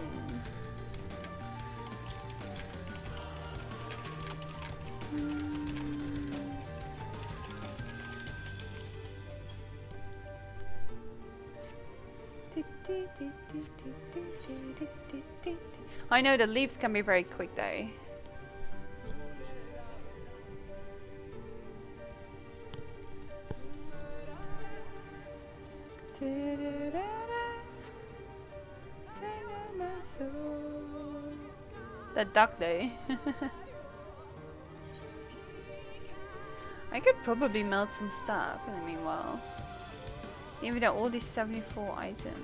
I know the leaves can be very quick though. That duck though. I could probably melt some stuff in the meanwhile. Even though all these 74 items.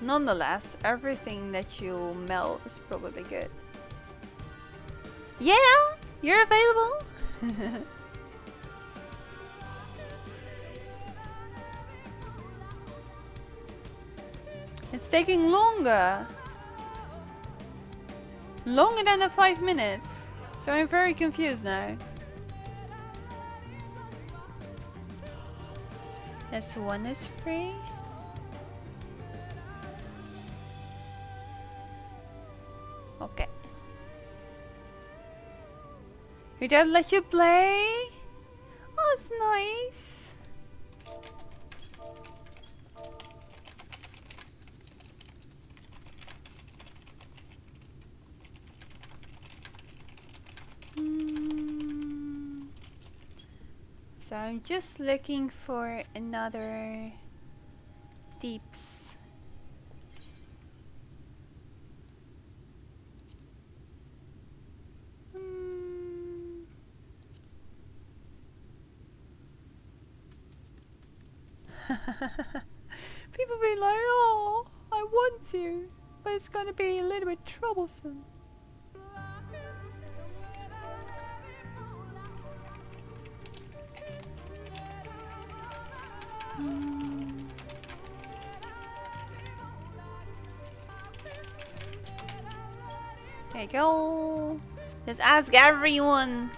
Nonetheless, everything that you melt is probably good. Yeah, you're available. It's taking longer. Longer than the 5 minutes. So I'm very confused now. That's one is free. Okay. We don't let you play? Oh, it's nice. So I'm just looking for another deeps. People be like, oh, I want to, but it's gonna be a little bit troublesome. There you go. Let's ask everyone.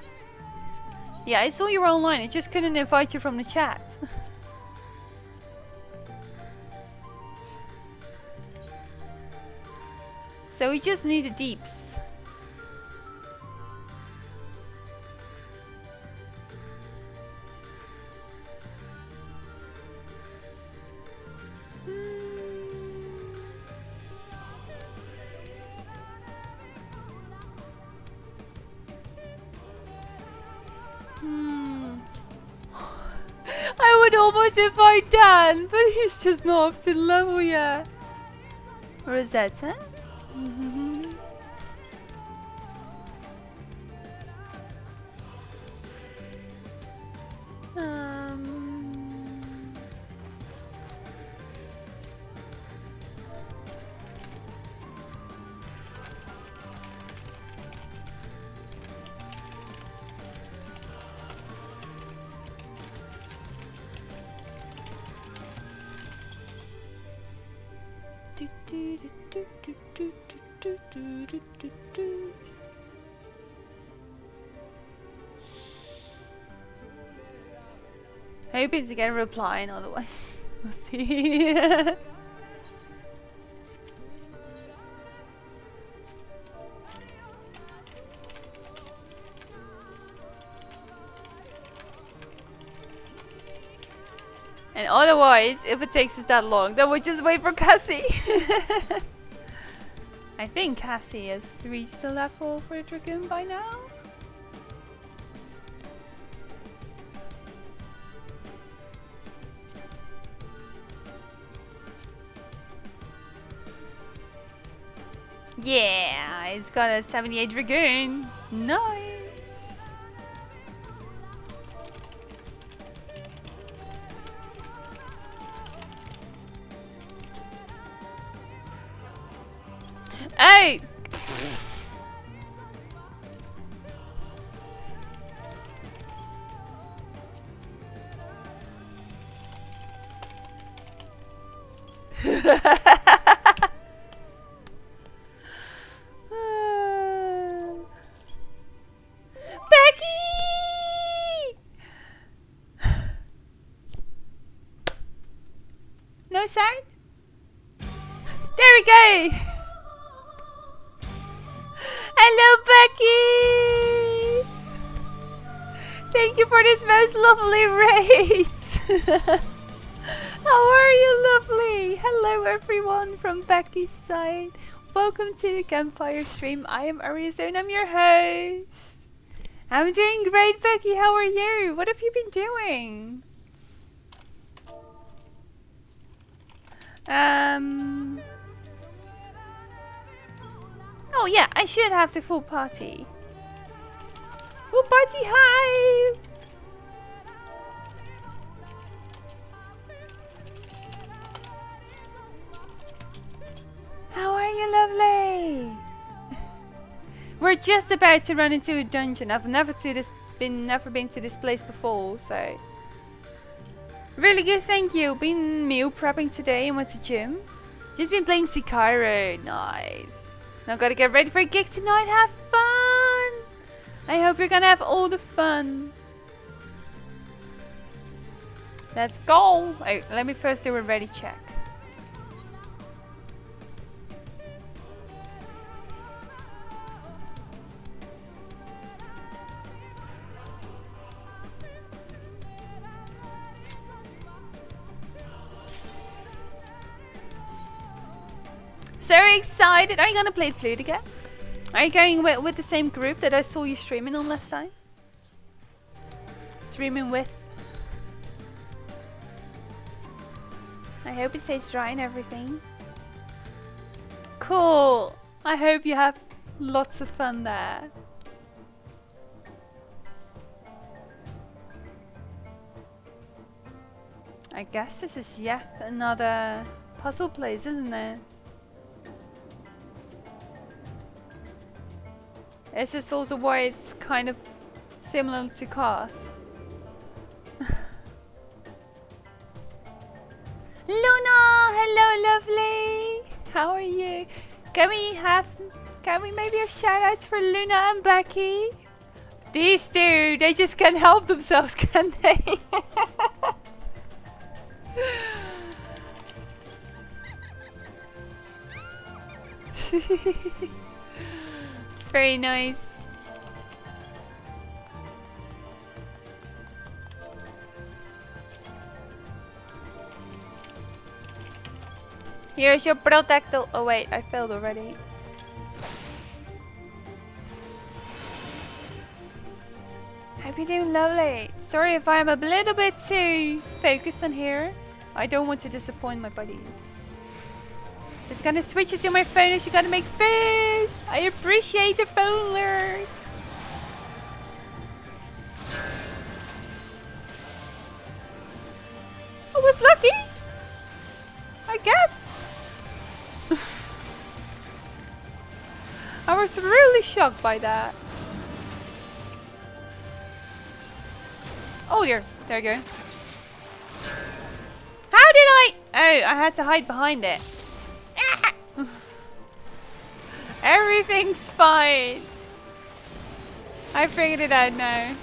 Yeah, I saw you were online. I just couldn't invite you from the chat. So we just need the deeps. I would almost invite Dan, but he's just not up to the level yet. Rosetta? Hoping to get a reply, and otherwise we'll see. And otherwise, if it takes us that long, then we'll just wait for Cassie. I think Cassie has reached the level for the Dragoon by now. Yeah, he's got a 78 Dragoon. Nice. Hey! No sound? There we go! Hello, Becky! Thank you for this most lovely raid! How are you, lovely? Hello, everyone from Becky's side. Welcome to the Campfire stream. I am Arizona, I'm your host. I'm doing great, Becky. How are you? What have you been doing? Oh yeah, I should have the full party. Full party hi! How are you, lovely? We're just about to run into a dungeon. I've never been to this place before, so really good, thank you. Been meal prepping today and went to gym. Just been playing Sekiro. Nice. Now gotta get ready for a gig tonight. Have fun! I hope you're gonna have all the fun. Let's go! Oh, let me first do a ready check. So excited! Are you gonna play flute again? Are you going with the same group that I saw you streaming on last time? Streaming with? I hope it stays dry and everything. Cool! I hope you have lots of fun there. I guess this is yet another puzzle place, isn't it? Is this also why it's kind of similar to Cars? Luna! Hello, lovely! How are you? Can we maybe have shoutouts for Luna and Becky? These two, they just can't help themselves, can they? It's very nice. Here's your protector. Oh wait, I failed already. Hope you're doing lovely. Sorry if I'm a little bit too focused on here. I don't want to disappoint my buddies. Just gonna switch it to my phone as you gotta make food. I appreciate the phone alert. I was lucky, I guess. I was really shocked by that. Oh dear, there you go. How did I? Oh, I had to hide behind it. Everything's fine. I figured it out now.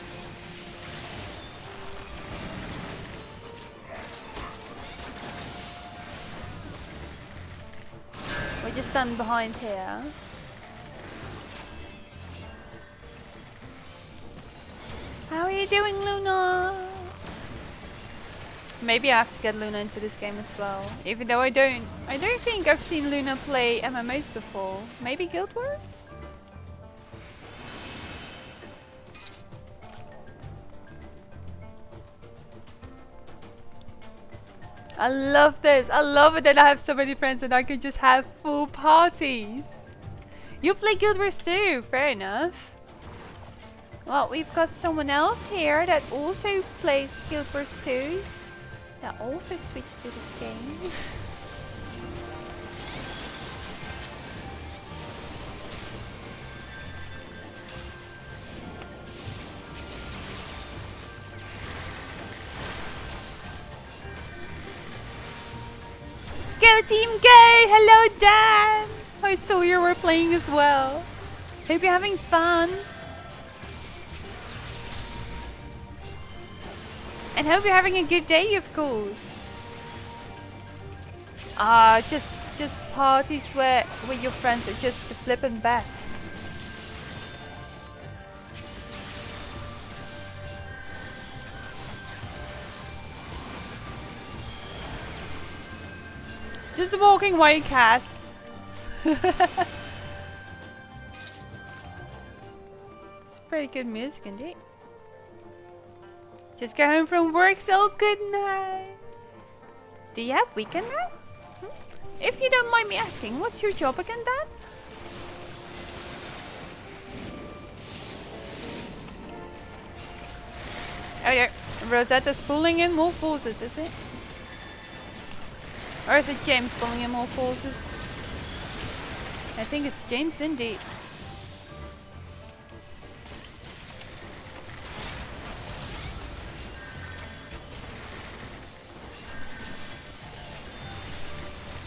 We're just standing behind here. How are you doing, Luna? Maybe I have to get Luna into this game as well. Even though I don't think I've seen Luna play MMOs before. Maybe Guild Wars? I love this. I love it that I have so many friends and I can just have full parties. You play Guild Wars too, fair enough. Well, we've got someone else here that also plays Guild Wars 2. That also switched to this game. Go team go! Hello Dan! I saw you were playing as well. Hope you're having fun. And hope you're having a good day, of course. Just parties where with your friends are just the flippin' best. Just walking while you cast. It's pretty good music indeed. Just got home from work, so good night. Do you have weekend now? If you don't mind me asking, what's your job again, Dad? Oh yeah, Rosetta's pulling in more forces, is it? Or is it James pulling in more forces? I think it's James indeed.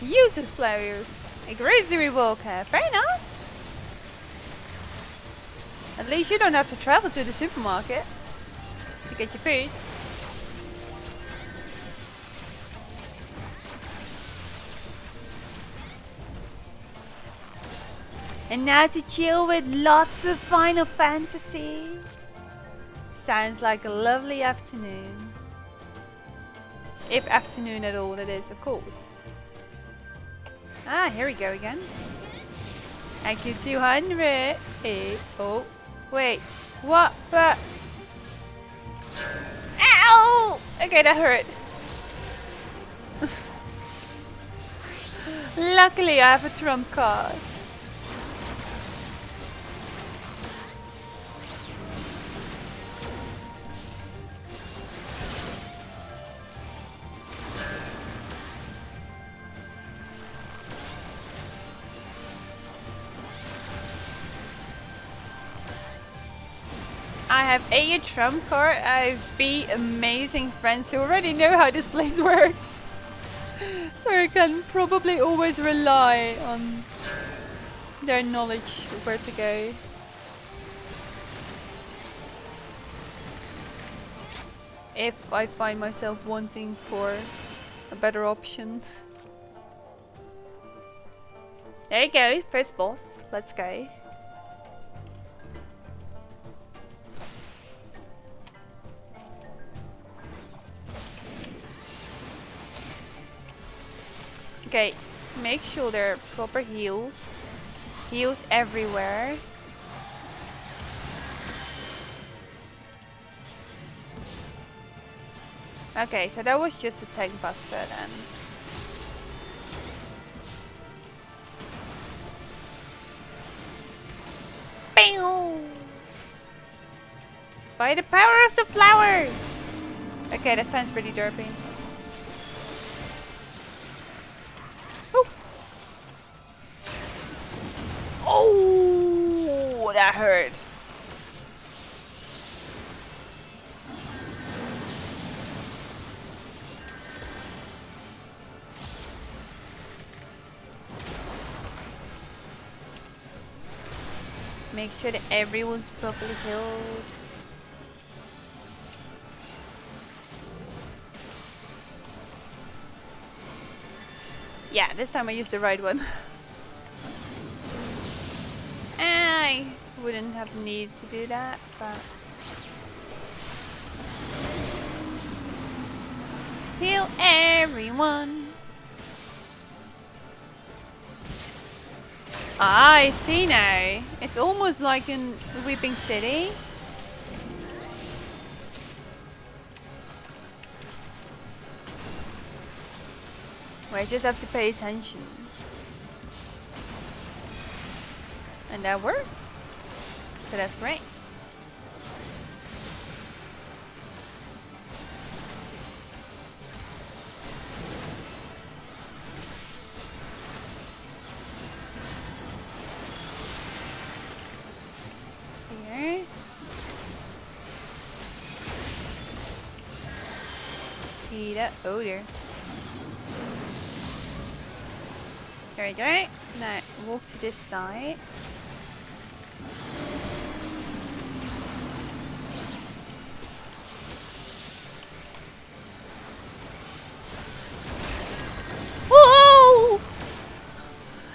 Uses flowers. A grocery walker. Fair enough. At least you don't have to travel to the supermarket to get your food. And now to chill with lots of Final Fantasy. Sounds like a lovely afternoon. If afternoon at all, that is, of course. Ah, here we go again. IQ 200. Oh, wait. What? But. Ow! Okay, that hurt. Luckily, I have a trump card. I have A trump card, I have B amazing friends who already know how this place works. So I can probably always rely on their knowledge of where to go. If I find myself wanting for a better option. There you go, first boss. Let's go. Okay, make sure there are proper heals. Heals everywhere. Okay, so that was just a tank buster then. Bam! By the power of the flowers! Okay, that sounds pretty derpy. Oh, that hurt. Make sure that everyone's properly healed. Yeah, this time I used the right one. I wouldn't have need to do that, but heal everyone. Ah, I see now. It's almost like in Weeping City. Where I just have to pay attention. And that worked. So that's great. Here. Heat up. Oh dear. There we go. Now walk to this side. Whoa!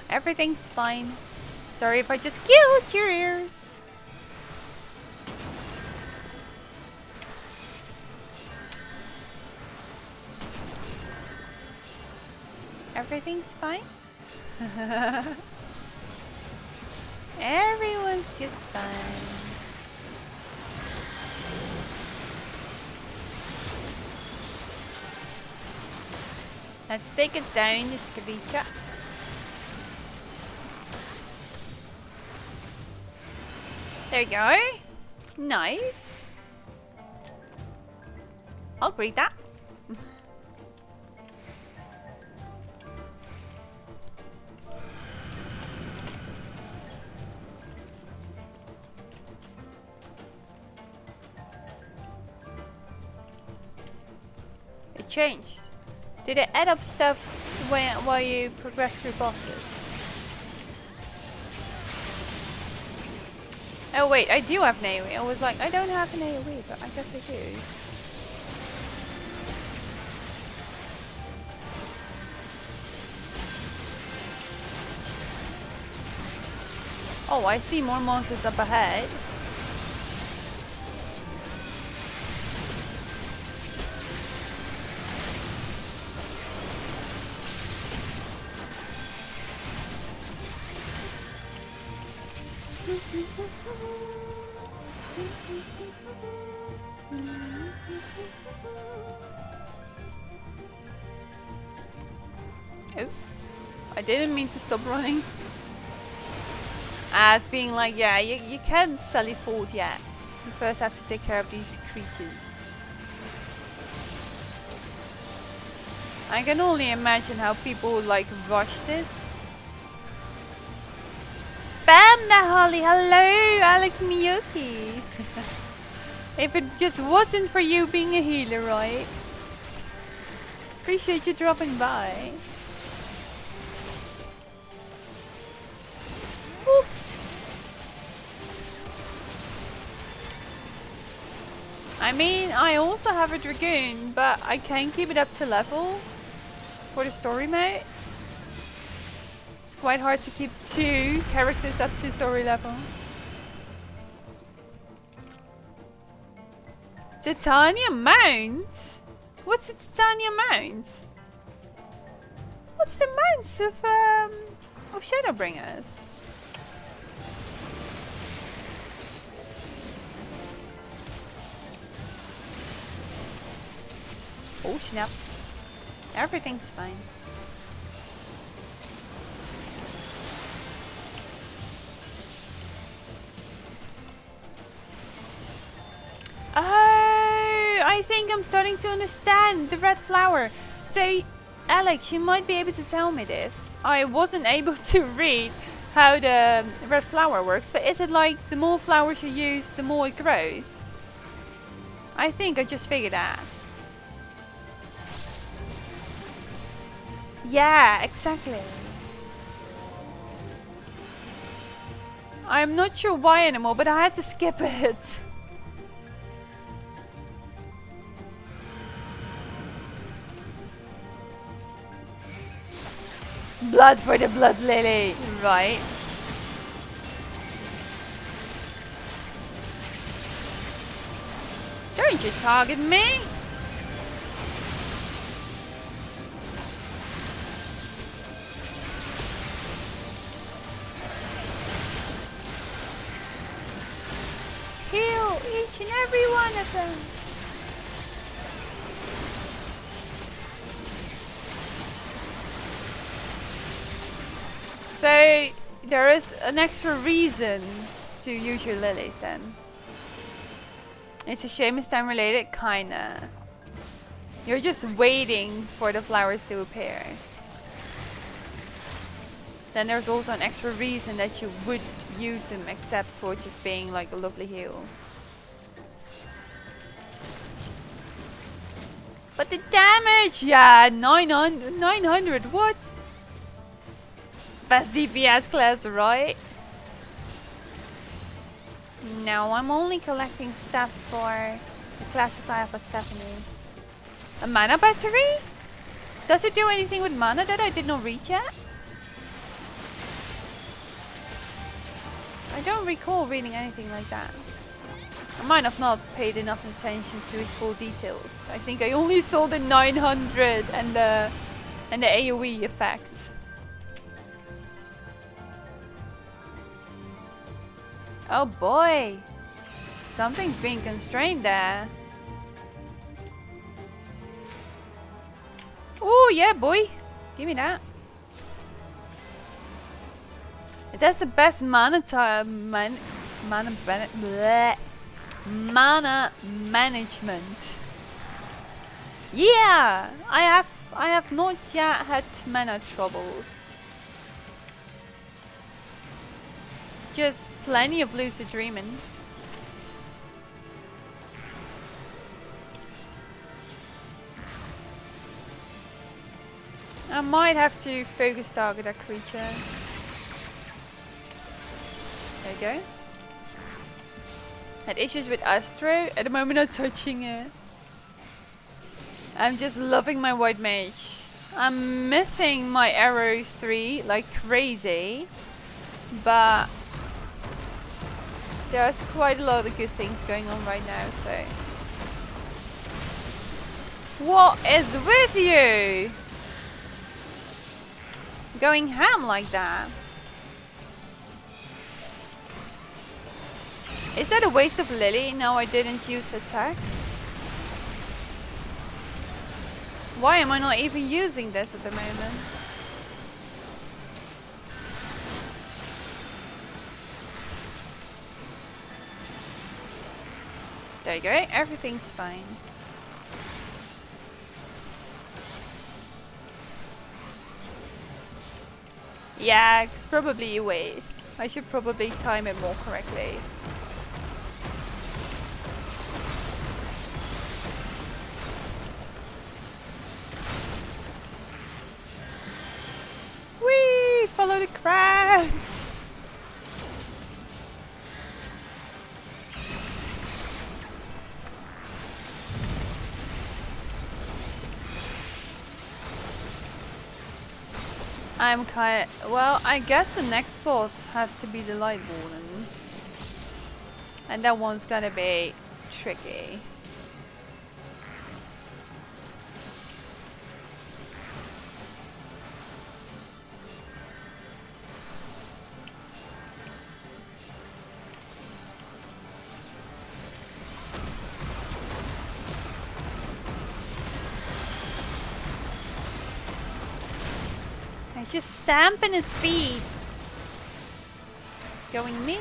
Everything's fine. Sorry if I just killed your ears. Everything's fine. Everyone's just fine. Let's take it down, this creature. There you go. Nice. I'll read that. It changed. Did it add up stuff while you progress through bosses? Oh wait, I do have an AoE. I was like, I don't have an AoE, but I guess I do. Oh, I see more monsters up ahead. Oh, I didn't mean to stop running. It's being like, yeah, you can't sally forward yet. You first have to take care of these creatures. I can only imagine how people like rush this. Spam the holly. Hello, Alex Miyuki. If it just wasn't for you being a healer, right? Appreciate you dropping by. Woo. I mean, I also have a dragoon, but I can keep it up to level for the story mode. It's quite hard to keep 2 characters up to story level. Titanium Mount? What's the Titanium Mount? What's the mounts of Shadowbringers? Oh snap. Everything's fine. Oh, I think I'm starting to understand the red flower. So, Alex, you might be able to tell me this. I wasn't able to read how the red flower works, but is it like the more flowers you use, the more it grows? I think I just figured that. Yeah, exactly. I'm not sure why anymore, but I had to skip it. Blood for the blood lily, right? Don't you target me? Kill each and every one of them. So there is an extra reason to use your lilies then. It's a shame it's time related, kinda. You're just waiting for the flowers to appear. Then there's also an extra reason that you would use them, except for just being like a lovely heal. But the damage, yeah, 900, what? Best DPS class, right? No, I'm only collecting stuff for the classes I have at 70. A mana battery? Does it do anything with mana that I did not read yet? I don't recall reading anything like that. I might have not paid enough attention to its full details. I think I only saw the 900 and the AoE effect. Oh boy! Something's being constrained there. Oh yeah, boy! Give me that. That's the best mana mana management. Yeah, I have not yet had mana troubles. Just plenty of lucid dreaming. I might have to focus target that creature. There you go. Had issues with Astro. At the moment I'm touching it. I'm just loving my white mage. I'm missing my arrow 3 like crazy. But there's quite a lot of good things going on right now, so. What is with you? Going ham like that? Is that a waste of Lily? No, I didn't use attack. Why am I not even using this at the moment? There you go, everything's fine. Yeah, it's probably a waste. I should probably time it more correctly. Whee! Follow the crowds! I'm kind of, well, I guess the next boss has to be the Light Warden. And that one's gonna be tricky. Just stamping his feet. Going me.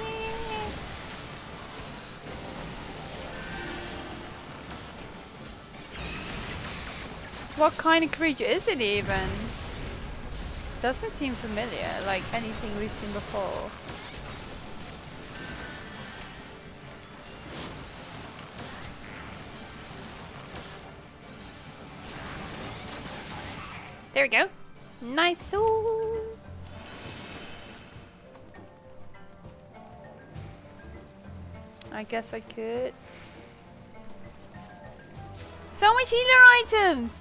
What kind of creature is it even? Doesn't seem familiar, like anything we've seen before. There we go. Nice. I guess I could. So much healer items!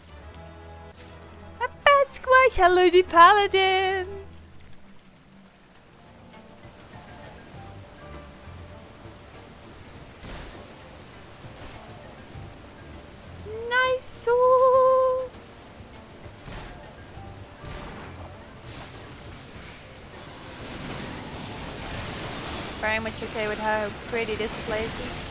A bad squash! Hello, the paladin! Nice! Very much okay with how pretty this place is.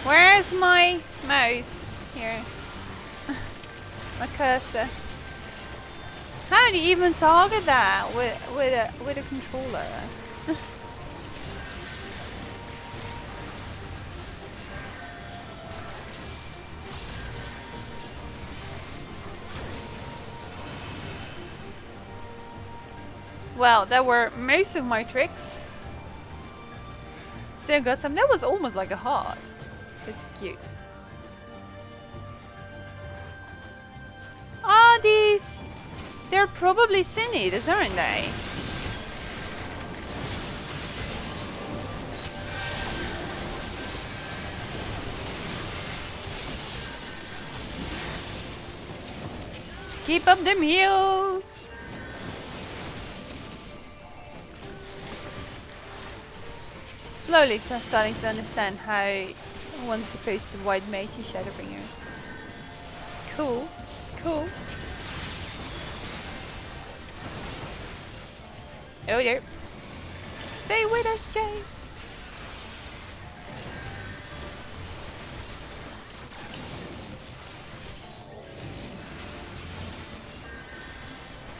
Where's my mouse? Here. My cursor. How do you even target that with a controller? Well, that were most of my tricks. Still got some. That was almost like a heart. It's cute. Ah, these. They're probably sin eaters, aren't they? Keep up them heels. Slowly starting to understand how one's supposed to white mage and Shadowbringers. It's cool. It's cool. Oh dear. Stay with us, Jay.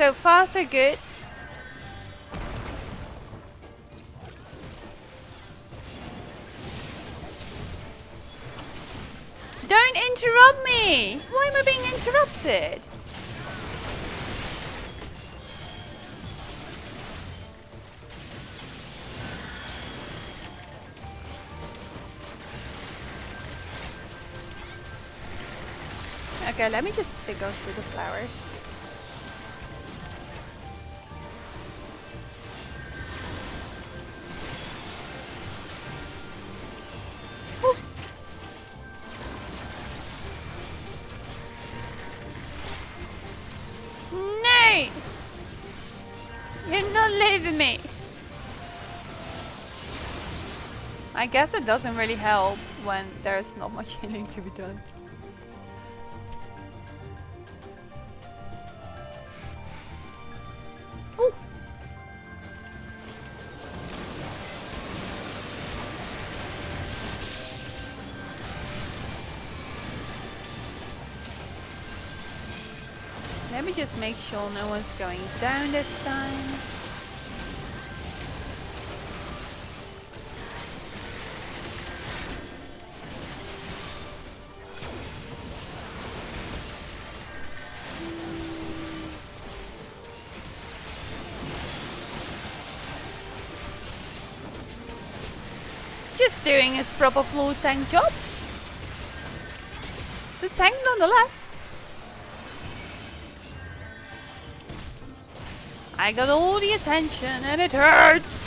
So far so good. Don't interrupt me! Why am I being interrupted? Okay, let me just go through the flowers. No! You're not leaving me! I guess it doesn't really help when there's not much healing to be done. Ooh. Let me just make sure no one's going down this time. Just doing his proper floor tank job. It's a tank nonetheless. I got all the attention and it hurts.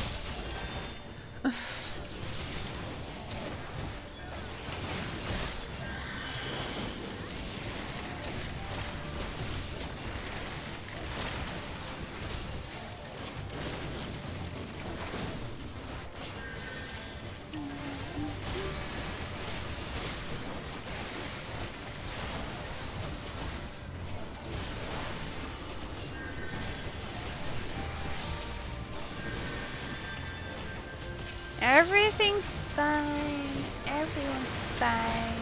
Everything's fine. Everyone's fine.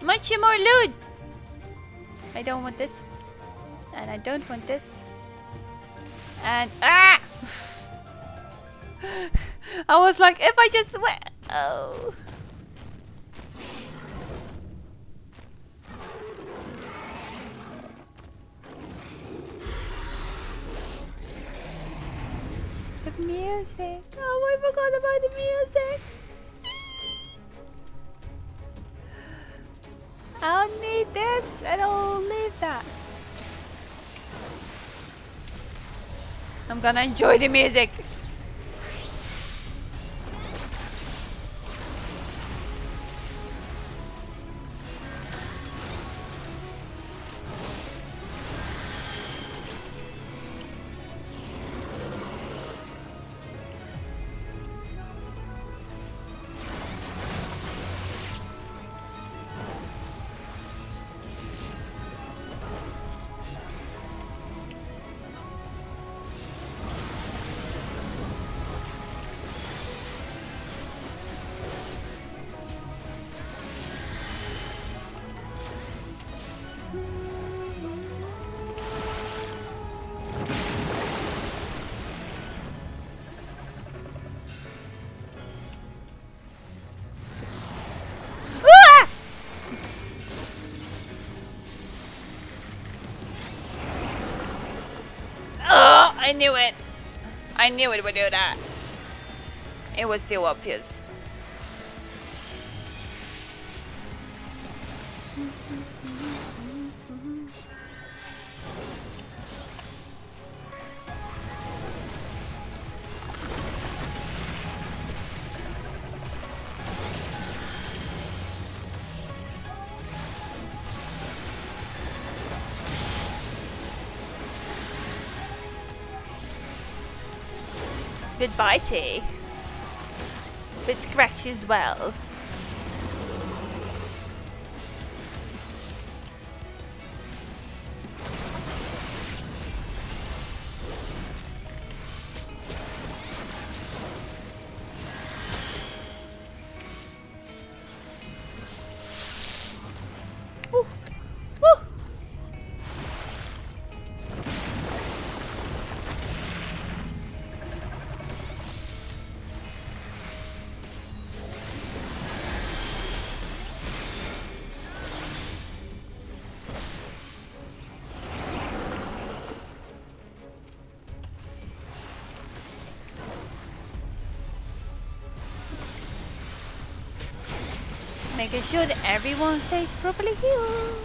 Much more loot! I don't want this. And I don't want this. And ah! I was like, if I just went. Oh. The music. Oh, I forgot about the music. I'll need this and I'll leave that. I'm gonna enjoy the music. I knew it. I knew it would do that. It was too obvious. Bit bitey, bit scratchy as well. Making sure that everyone stays properly healed.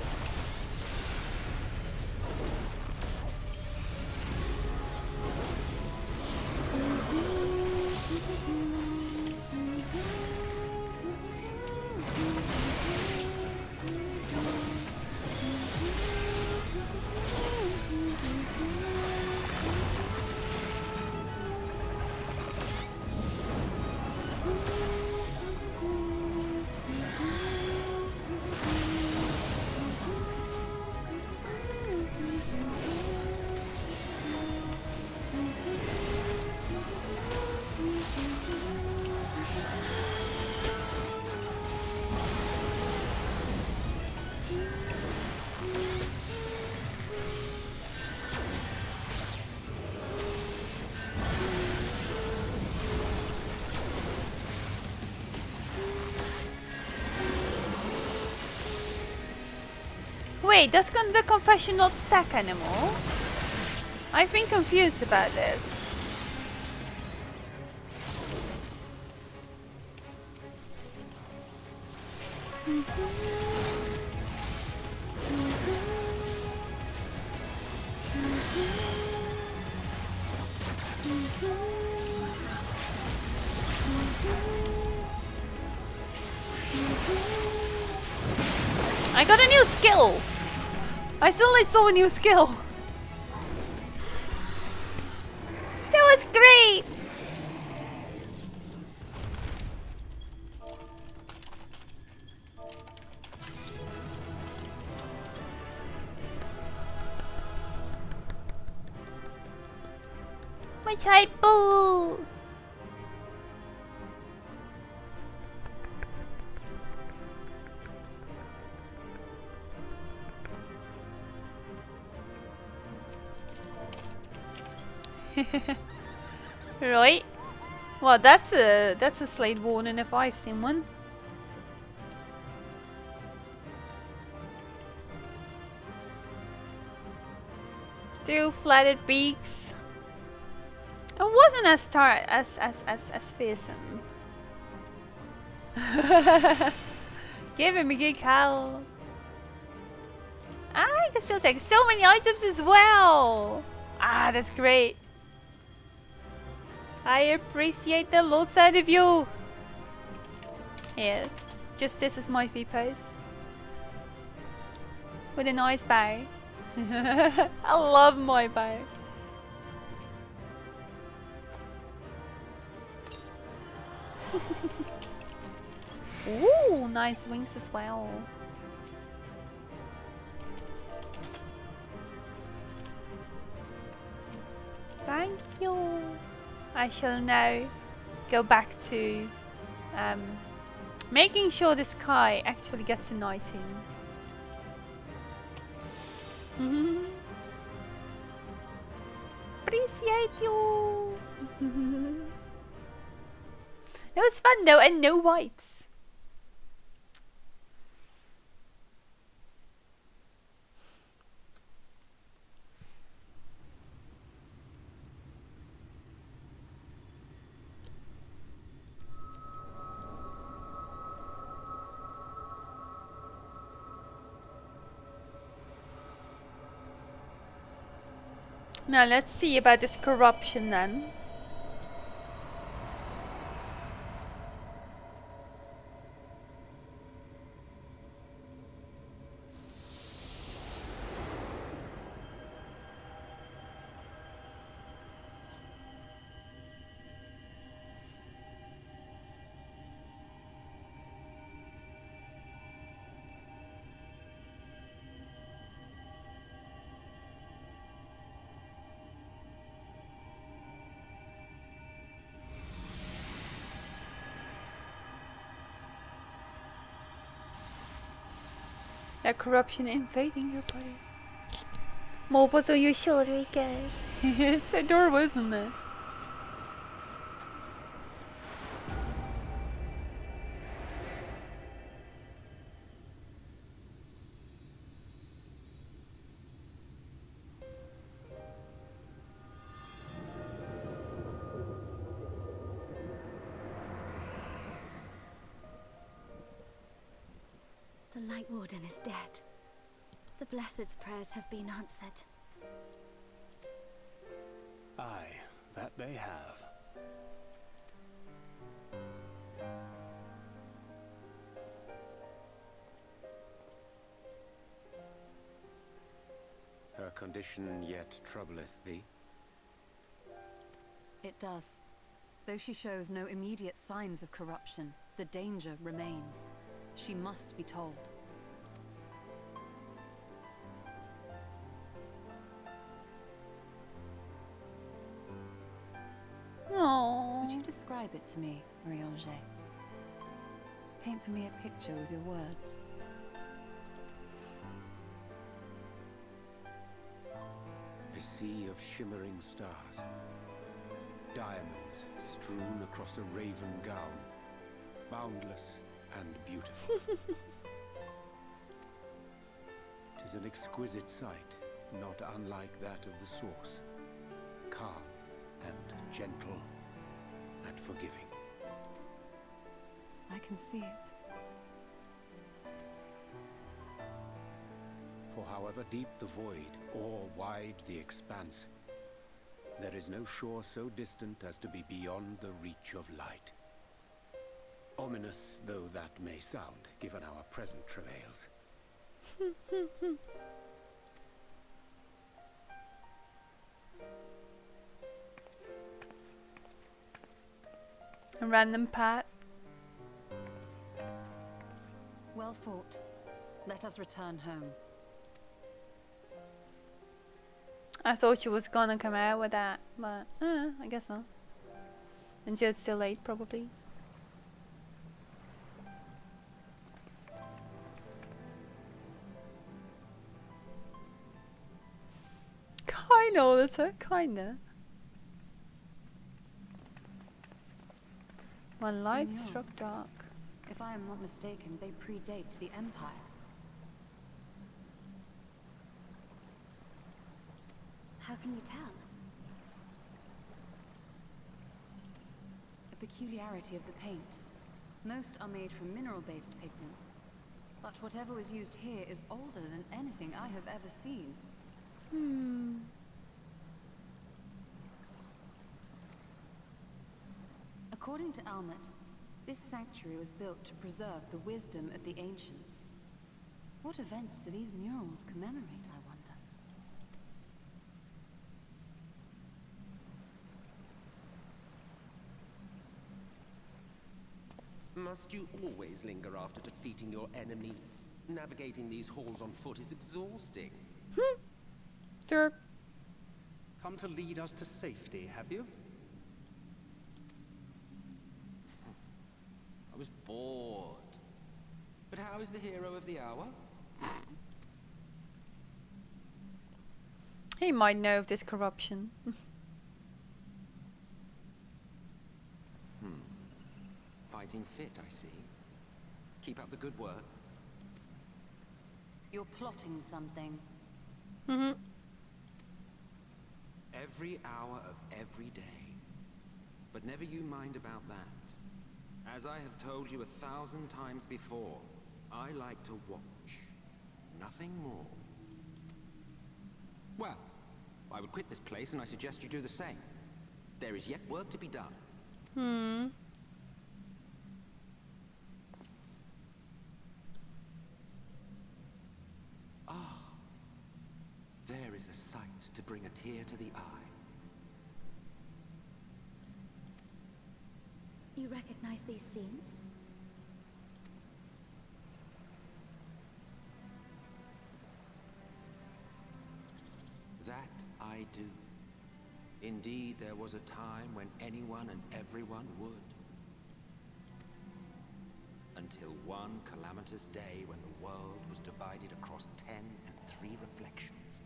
Wait, does the confession not stack anymore? I've been confused about this. I got a new skill! I suddenly saw a new skill! That was great! My typo! Right. Well, that's a Slade warning if I've seen one. Two flatted beaks. It wasn't as fearsome. Give him a good howl. Ah, I can still take so many items as well. Ah, that's great. I appreciate the lots out of you. Yeah, just this is my feet pose. With a nice bow. I love my bow. Ooh, nice wings as well. Thank you. I shall now go back to making sure the sky actually gets a nighting. Appreciate you. It was fun though, and no wipes. Now let's see about this corruption then. That corruption invading your body. More was on your shoulder again. It's adorable, isn't it? Night Warden is dead. The Blessed's prayers have been answered. Aye, that they have. Her condition yet troubleth thee? It does. Though she shows no immediate signs of corruption, the danger remains. She must be told. Aww. Would you describe it to me, Marie-Ange? Paint for me a picture with your words. A sea of shimmering stars. Diamonds strewn across a raven gown. Boundless and beautiful. 'Tis an exquisite sight, not unlike that of the source. Calm and gentle and forgiving. I can see it. For however deep the void, or wide the expanse, there is no shore so distant as to be beyond the reach of light. Ominous though that may sound, given our present travails. A random pat. Well fought. Let us return home. I thought she was gonna come out with that, but I guess not. Until it's too late, probably. Kinda, auditor, kinda. When light Mules. struck dark. If I am not mistaken, they predate the Empire. How can you tell? A peculiarity of the paint. Most are made from mineral-based pigments, but whatever was used here is older than anything I have ever seen. According to Almet, this sanctuary was built to preserve the wisdom of the ancients. What events do these murals commemorate, I wonder? Must you always linger after defeating your enemies? Navigating these halls on foot is exhausting. Sure. Come to lead us to safety, have you? I was bored. But how is the hero of the hour? He might know of this corruption. Fighting fit, I see. Keep up the good work. You're plotting something. Every hour of every day. But never you mind about that. As I have told you 1,000 times before, I like to watch. Nothing more. Well, I would quit this place and I suggest you do the same. There is yet work to be done. There is a sight to bring a tear to the eye. You recognize these scenes? That I do. Indeed, there was a time when anyone and everyone would. Until one calamitous day when the world was divided across 10 and 3 reflections,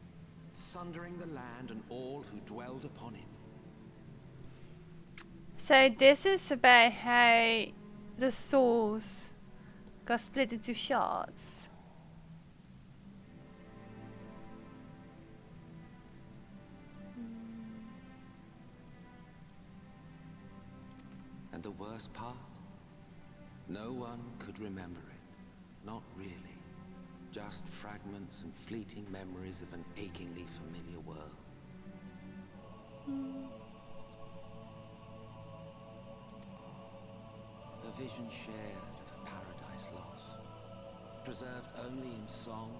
sundering the land and all who dwelled upon it. So this is about how the souls got split into shards. And the worst part? No one could remember it. Not really. Just fragments and fleeting memories of an achingly familiar world. A vision shared of a paradise lost, preserved only in song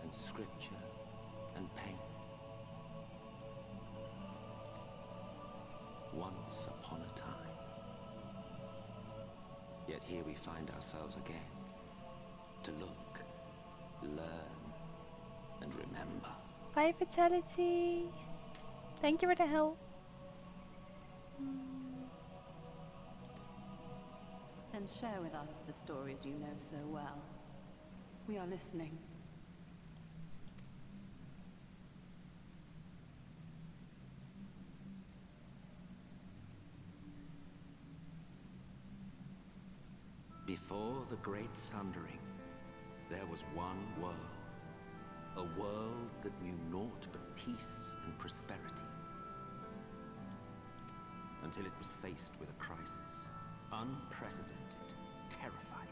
and scripture and paint. Once upon a time. Yet here we find ourselves again, to look, learn, and remember. Bye, Vitality. Thank you for the help. Then share with us the stories you know so well. We are listening. Before the Great Sundering, there was one world. A world that knew naught but peace and prosperity. Until it was faced with a crisis. Unprecedented, terrifying.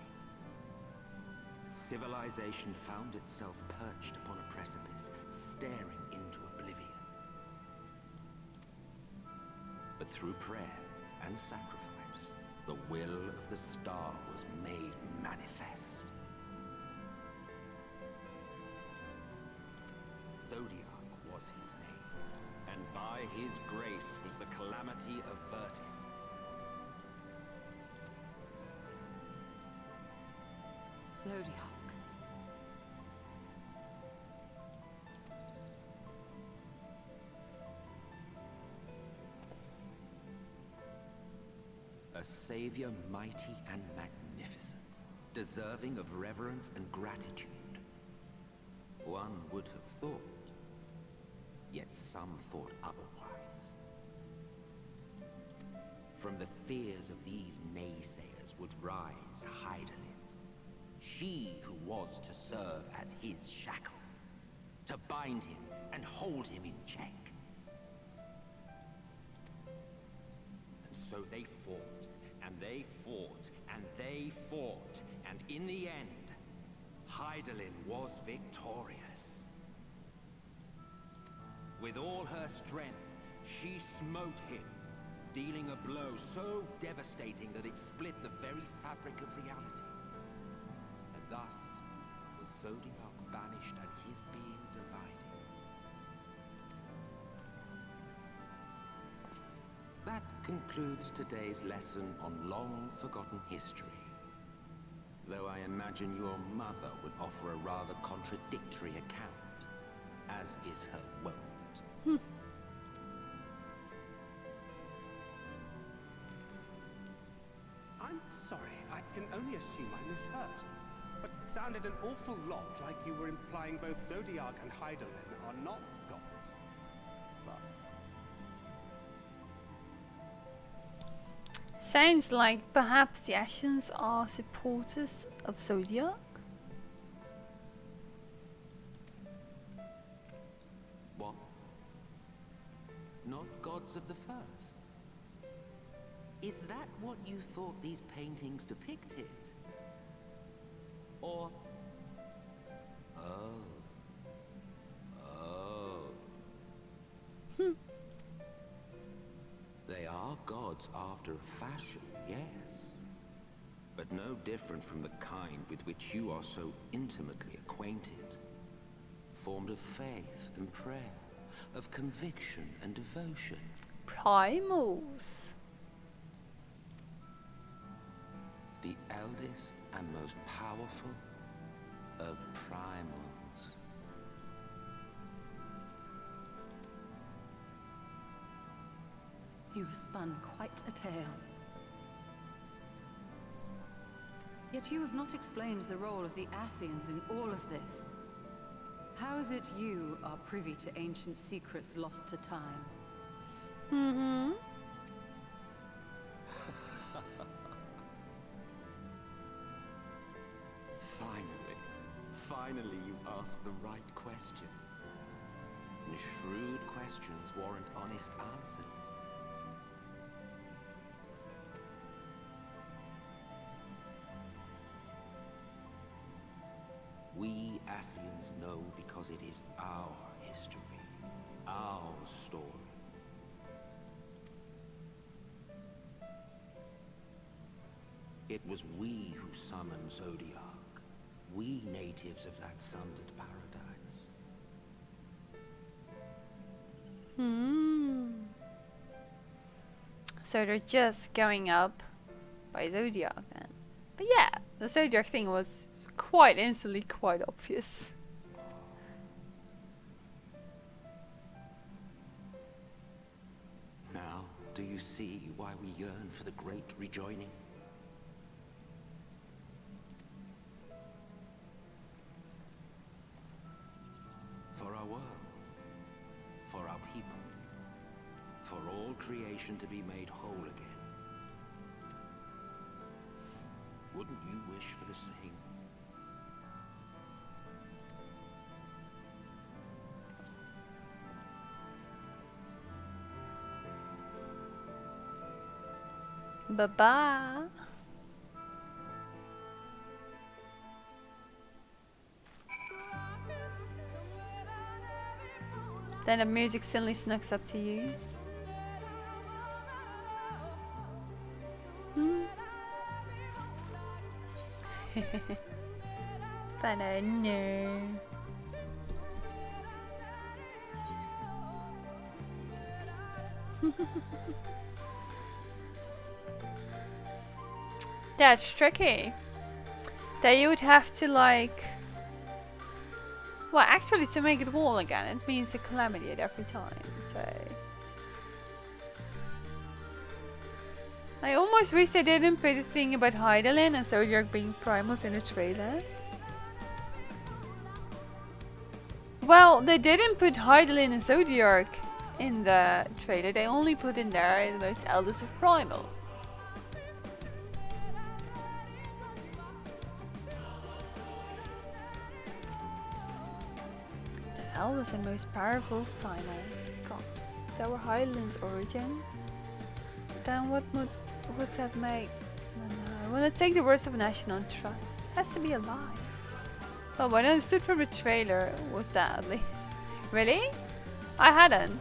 Civilization found itself perched upon a precipice, staring into oblivion. But through prayer and sacrifice, the will of the star was made manifest. Zodiac was his name, and by his grace was the calamity averted. Zodiac. A savior mighty and magnificent, deserving of reverence and gratitude. One would have thought, yet some thought otherwise. From the fears of these naysayers would rise Hydaelyn, she who was to serve as his shackles, to bind him and hold him in check. And so they fought, and they fought, and they fought, and in the end, Hydaelyn was victorious. With all her strength, she smote him, dealing a blow so devastating that it split the very fabric of reality. And thus was Zodiac banished and his being divided. That concludes today's lesson on long-forgotten history. Though I imagine your mother would offer a rather contradictory account, as is her wont. I'm sorry, I can only assume I misheard. But it sounded an awful lot like you were implying both Zodiac and Hydaelyn are not gods. But Sounds like perhaps the Ascians are supporters of Zodiac. What? Not gods of the first? Is that what you thought these paintings depicted? Or... Oh. They are gods after a fashion, yes. But no different from the kind with which you are so intimately acquainted. Formed of faith and prayer, of conviction and devotion. Primals. The eldest and most powerful of primals. You have spun quite a tale. Yet you have not explained the role of the Ascians in all of this. How is it you are privy to ancient secrets lost to time? Finally you ask the right question. And shrewd questions warrant honest answers. We Cardassians know because it is our history, our story. It was we who summoned Zodiac. We natives of that sundered paradise. So they're just going up by Zodiac then. But yeah, the Zodiac thing was quite instantly quite obvious. Now, do you see why we yearn for the great rejoining? For our world, for our people, for all creation to be made whole again. Wouldn't you wish for the same? Bye-bye. Then the music suddenly snugs up to you. But I know. That's tricky. That you would have to like... Well, actually to make it wall again, it means a calamity at every time, so... I almost wish they didn't put the thing about Hydaelyn and Zodiac being primals in the trailer. Well, they didn't put Hydaelyn and Zodiac in the trailer, they only put in there the most eldest of primals. The eldest and most powerful of primals, gods. That were Hydaelyn's origin. Then what would that make? No, will it take the words of national trust? It has to be a lie. Well, what I understood from the trailer was that at least. Really? I hadn't.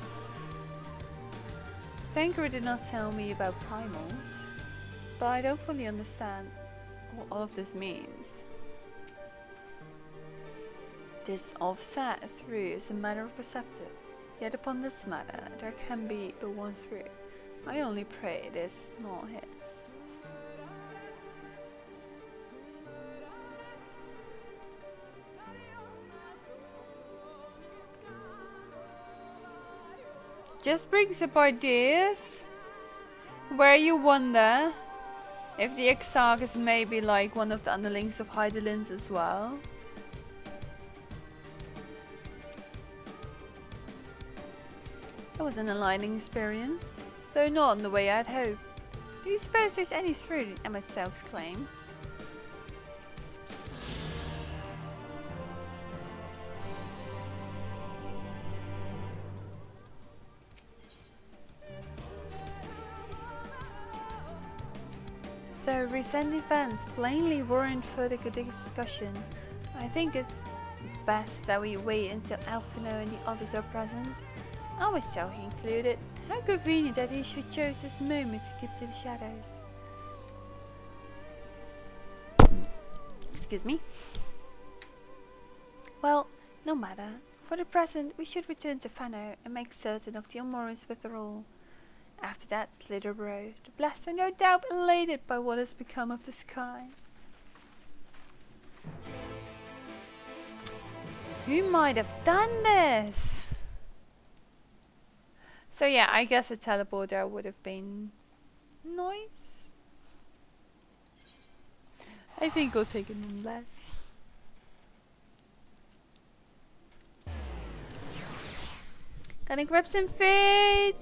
Thanker did not tell me about primals, but I don't fully understand what all of this means. This offset through is a matter of perceptive, yet upon this matter there can be but one through. I only pray it is not hits. Just brings up ideas where you wonder if the Exarch is maybe like one of the underlings of Hydaelyn's as well. That was an enlightening experience, though not in the way I'd hoped. Do you suppose there's any truth in Emma Selk's claims? Though recent events plainly warrant further discussion, I think it's best that we wait until Alphino and the others are present. I was so included. How convenient that he should choose this moment to keep to the shadows. Excuse me. Well, no matter. For the present, we should return to Fano and make certain of the Almoran's withdrawal. After that, Slitherbro, the blessed are no doubt elated by what has become of the sky. Who might have done this? So yeah, I guess a teleporter would have been nice. I think we'll take it nonetheless. Gonna grab some food.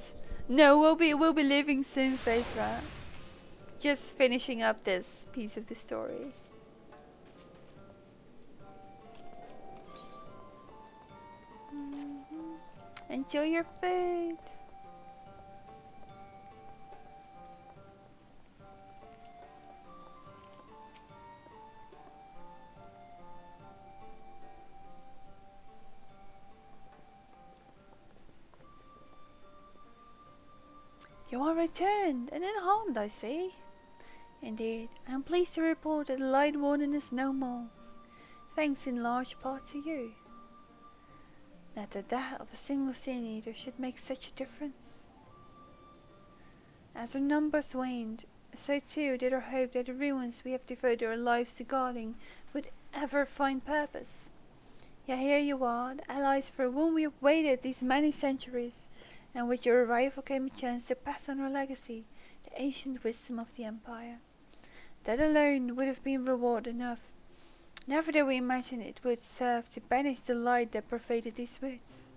No, we'll be leaving soon, Phaedra. Just finishing up this piece of the story. Enjoy your food. You are returned and unharmed, I see. Indeed, I am pleased to report that the Light Warden is no more, thanks in large part to you. Not that that of a single Sin Eater should make such a difference. As our numbers waned, so too did our hope that the ruins we have devoted our lives to guarding would ever find purpose. Yet here you are, the allies for whom we have waited these many centuries, and with your arrival came a chance to pass on our legacy, the ancient wisdom of the Empire. That alone would have been reward enough. Never did we imagine it would serve to banish the light that pervaded these woods.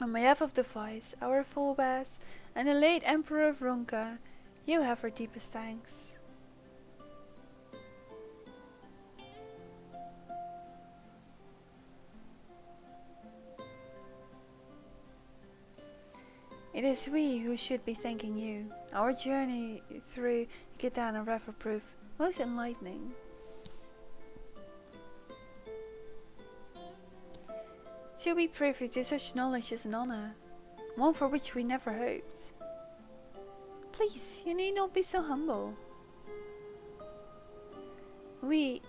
On behalf of the Vice, our forebears, and the late Emperor of Ronka, you have our deepest thanks. It is we who should be thanking you. Our journey through Gitana River proved most enlightening. To be privy to such knowledge is an honor, one for which we never hoped. Please, you need not be so humble. We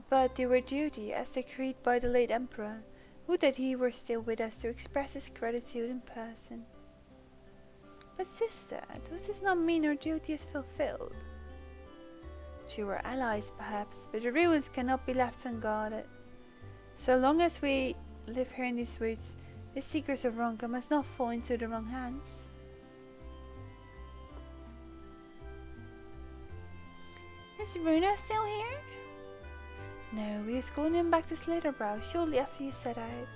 but do our duty as decreed by the late Emperor. Would that he were still with us to express his gratitude in person. But sister, does this not mean our duty is fulfilled? To our allies perhaps, but the ruins cannot be left unguarded. So long as we live here in these woods, the seekers of Ronka must not fall into the wrong hands. Is Runa still here? No, we escorted him back to Slitherbrow shortly after you set out.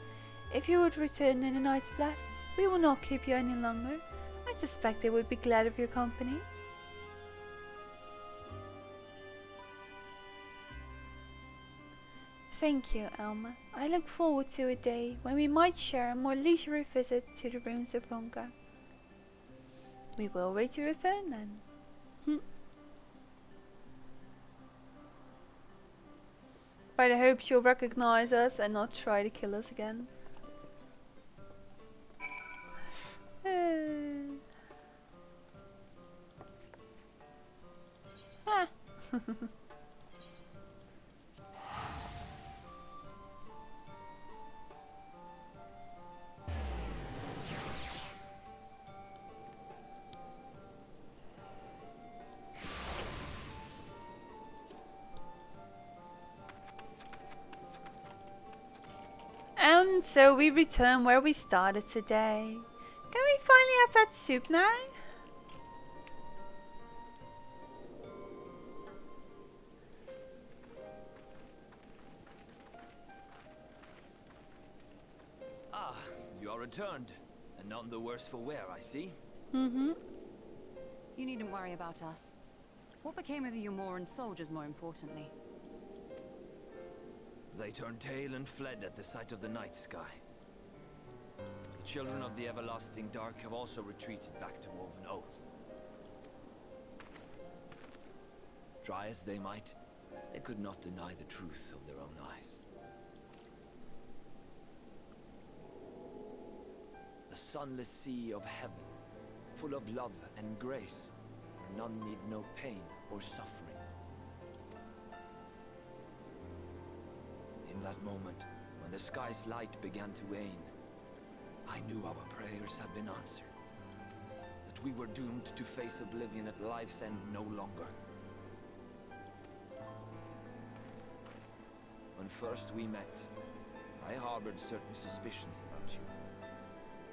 If you would return in a night's blast, we will not keep you any longer. I suspect they would be glad of your company. Thank you, Alma. I look forward to a day when we might share a more leisurely visit to the ruins of Ronka. We will wait your return then. But I hope she'll recognize us and not try to kill us again. And so we return where we started today. Can we finally have that soup now? Ah, you are returned, and none the worse for wear, I see. You needn't worry about us. What became of the Umoran soldiers, more importantly? They turned tail and fled at the sight of the night sky. The children of the everlasting dark have also retreated back to Woven Oath. Try as they might, they could not deny the truth of their own eyes. The sunless sea of heaven, full of love and grace, where none need know pain or suffering. In that moment, when the sky's light began to wane, I knew our prayers had been answered. That we were doomed to face oblivion at life's end no longer. When first we met, I harbored certain suspicions about you.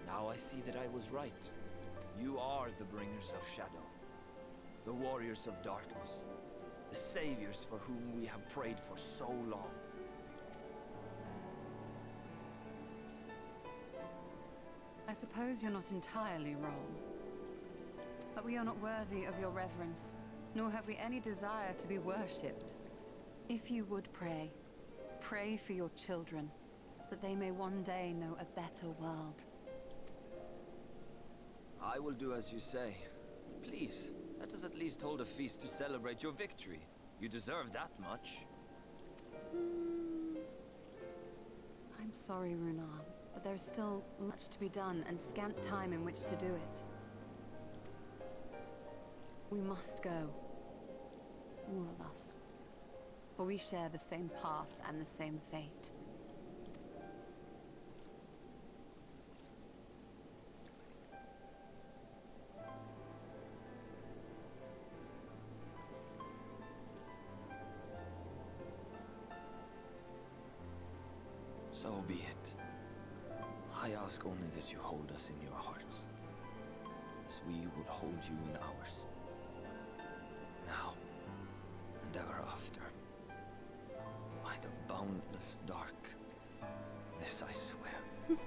Now I see that I was right. You are the bringers of shadow, the warriors of darkness, the saviors for whom we have prayed for so long. I suppose you're not entirely wrong. But we are not worthy of your reverence, nor have we any desire to be worshipped. If you would pray, pray for your children, that they may one day know a better world. I will do as you say. Please, let us at least hold a feast to celebrate your victory. You deserve that much. I'm sorry, Runar. but there is still much to be done and scant time in which to do it. We must go. All of us. For we share the same path and the same fate. So be it. I ask only that you hold us in your hearts, as we would hold you in ours. Now, and ever after. By the boundless dark. This I swear.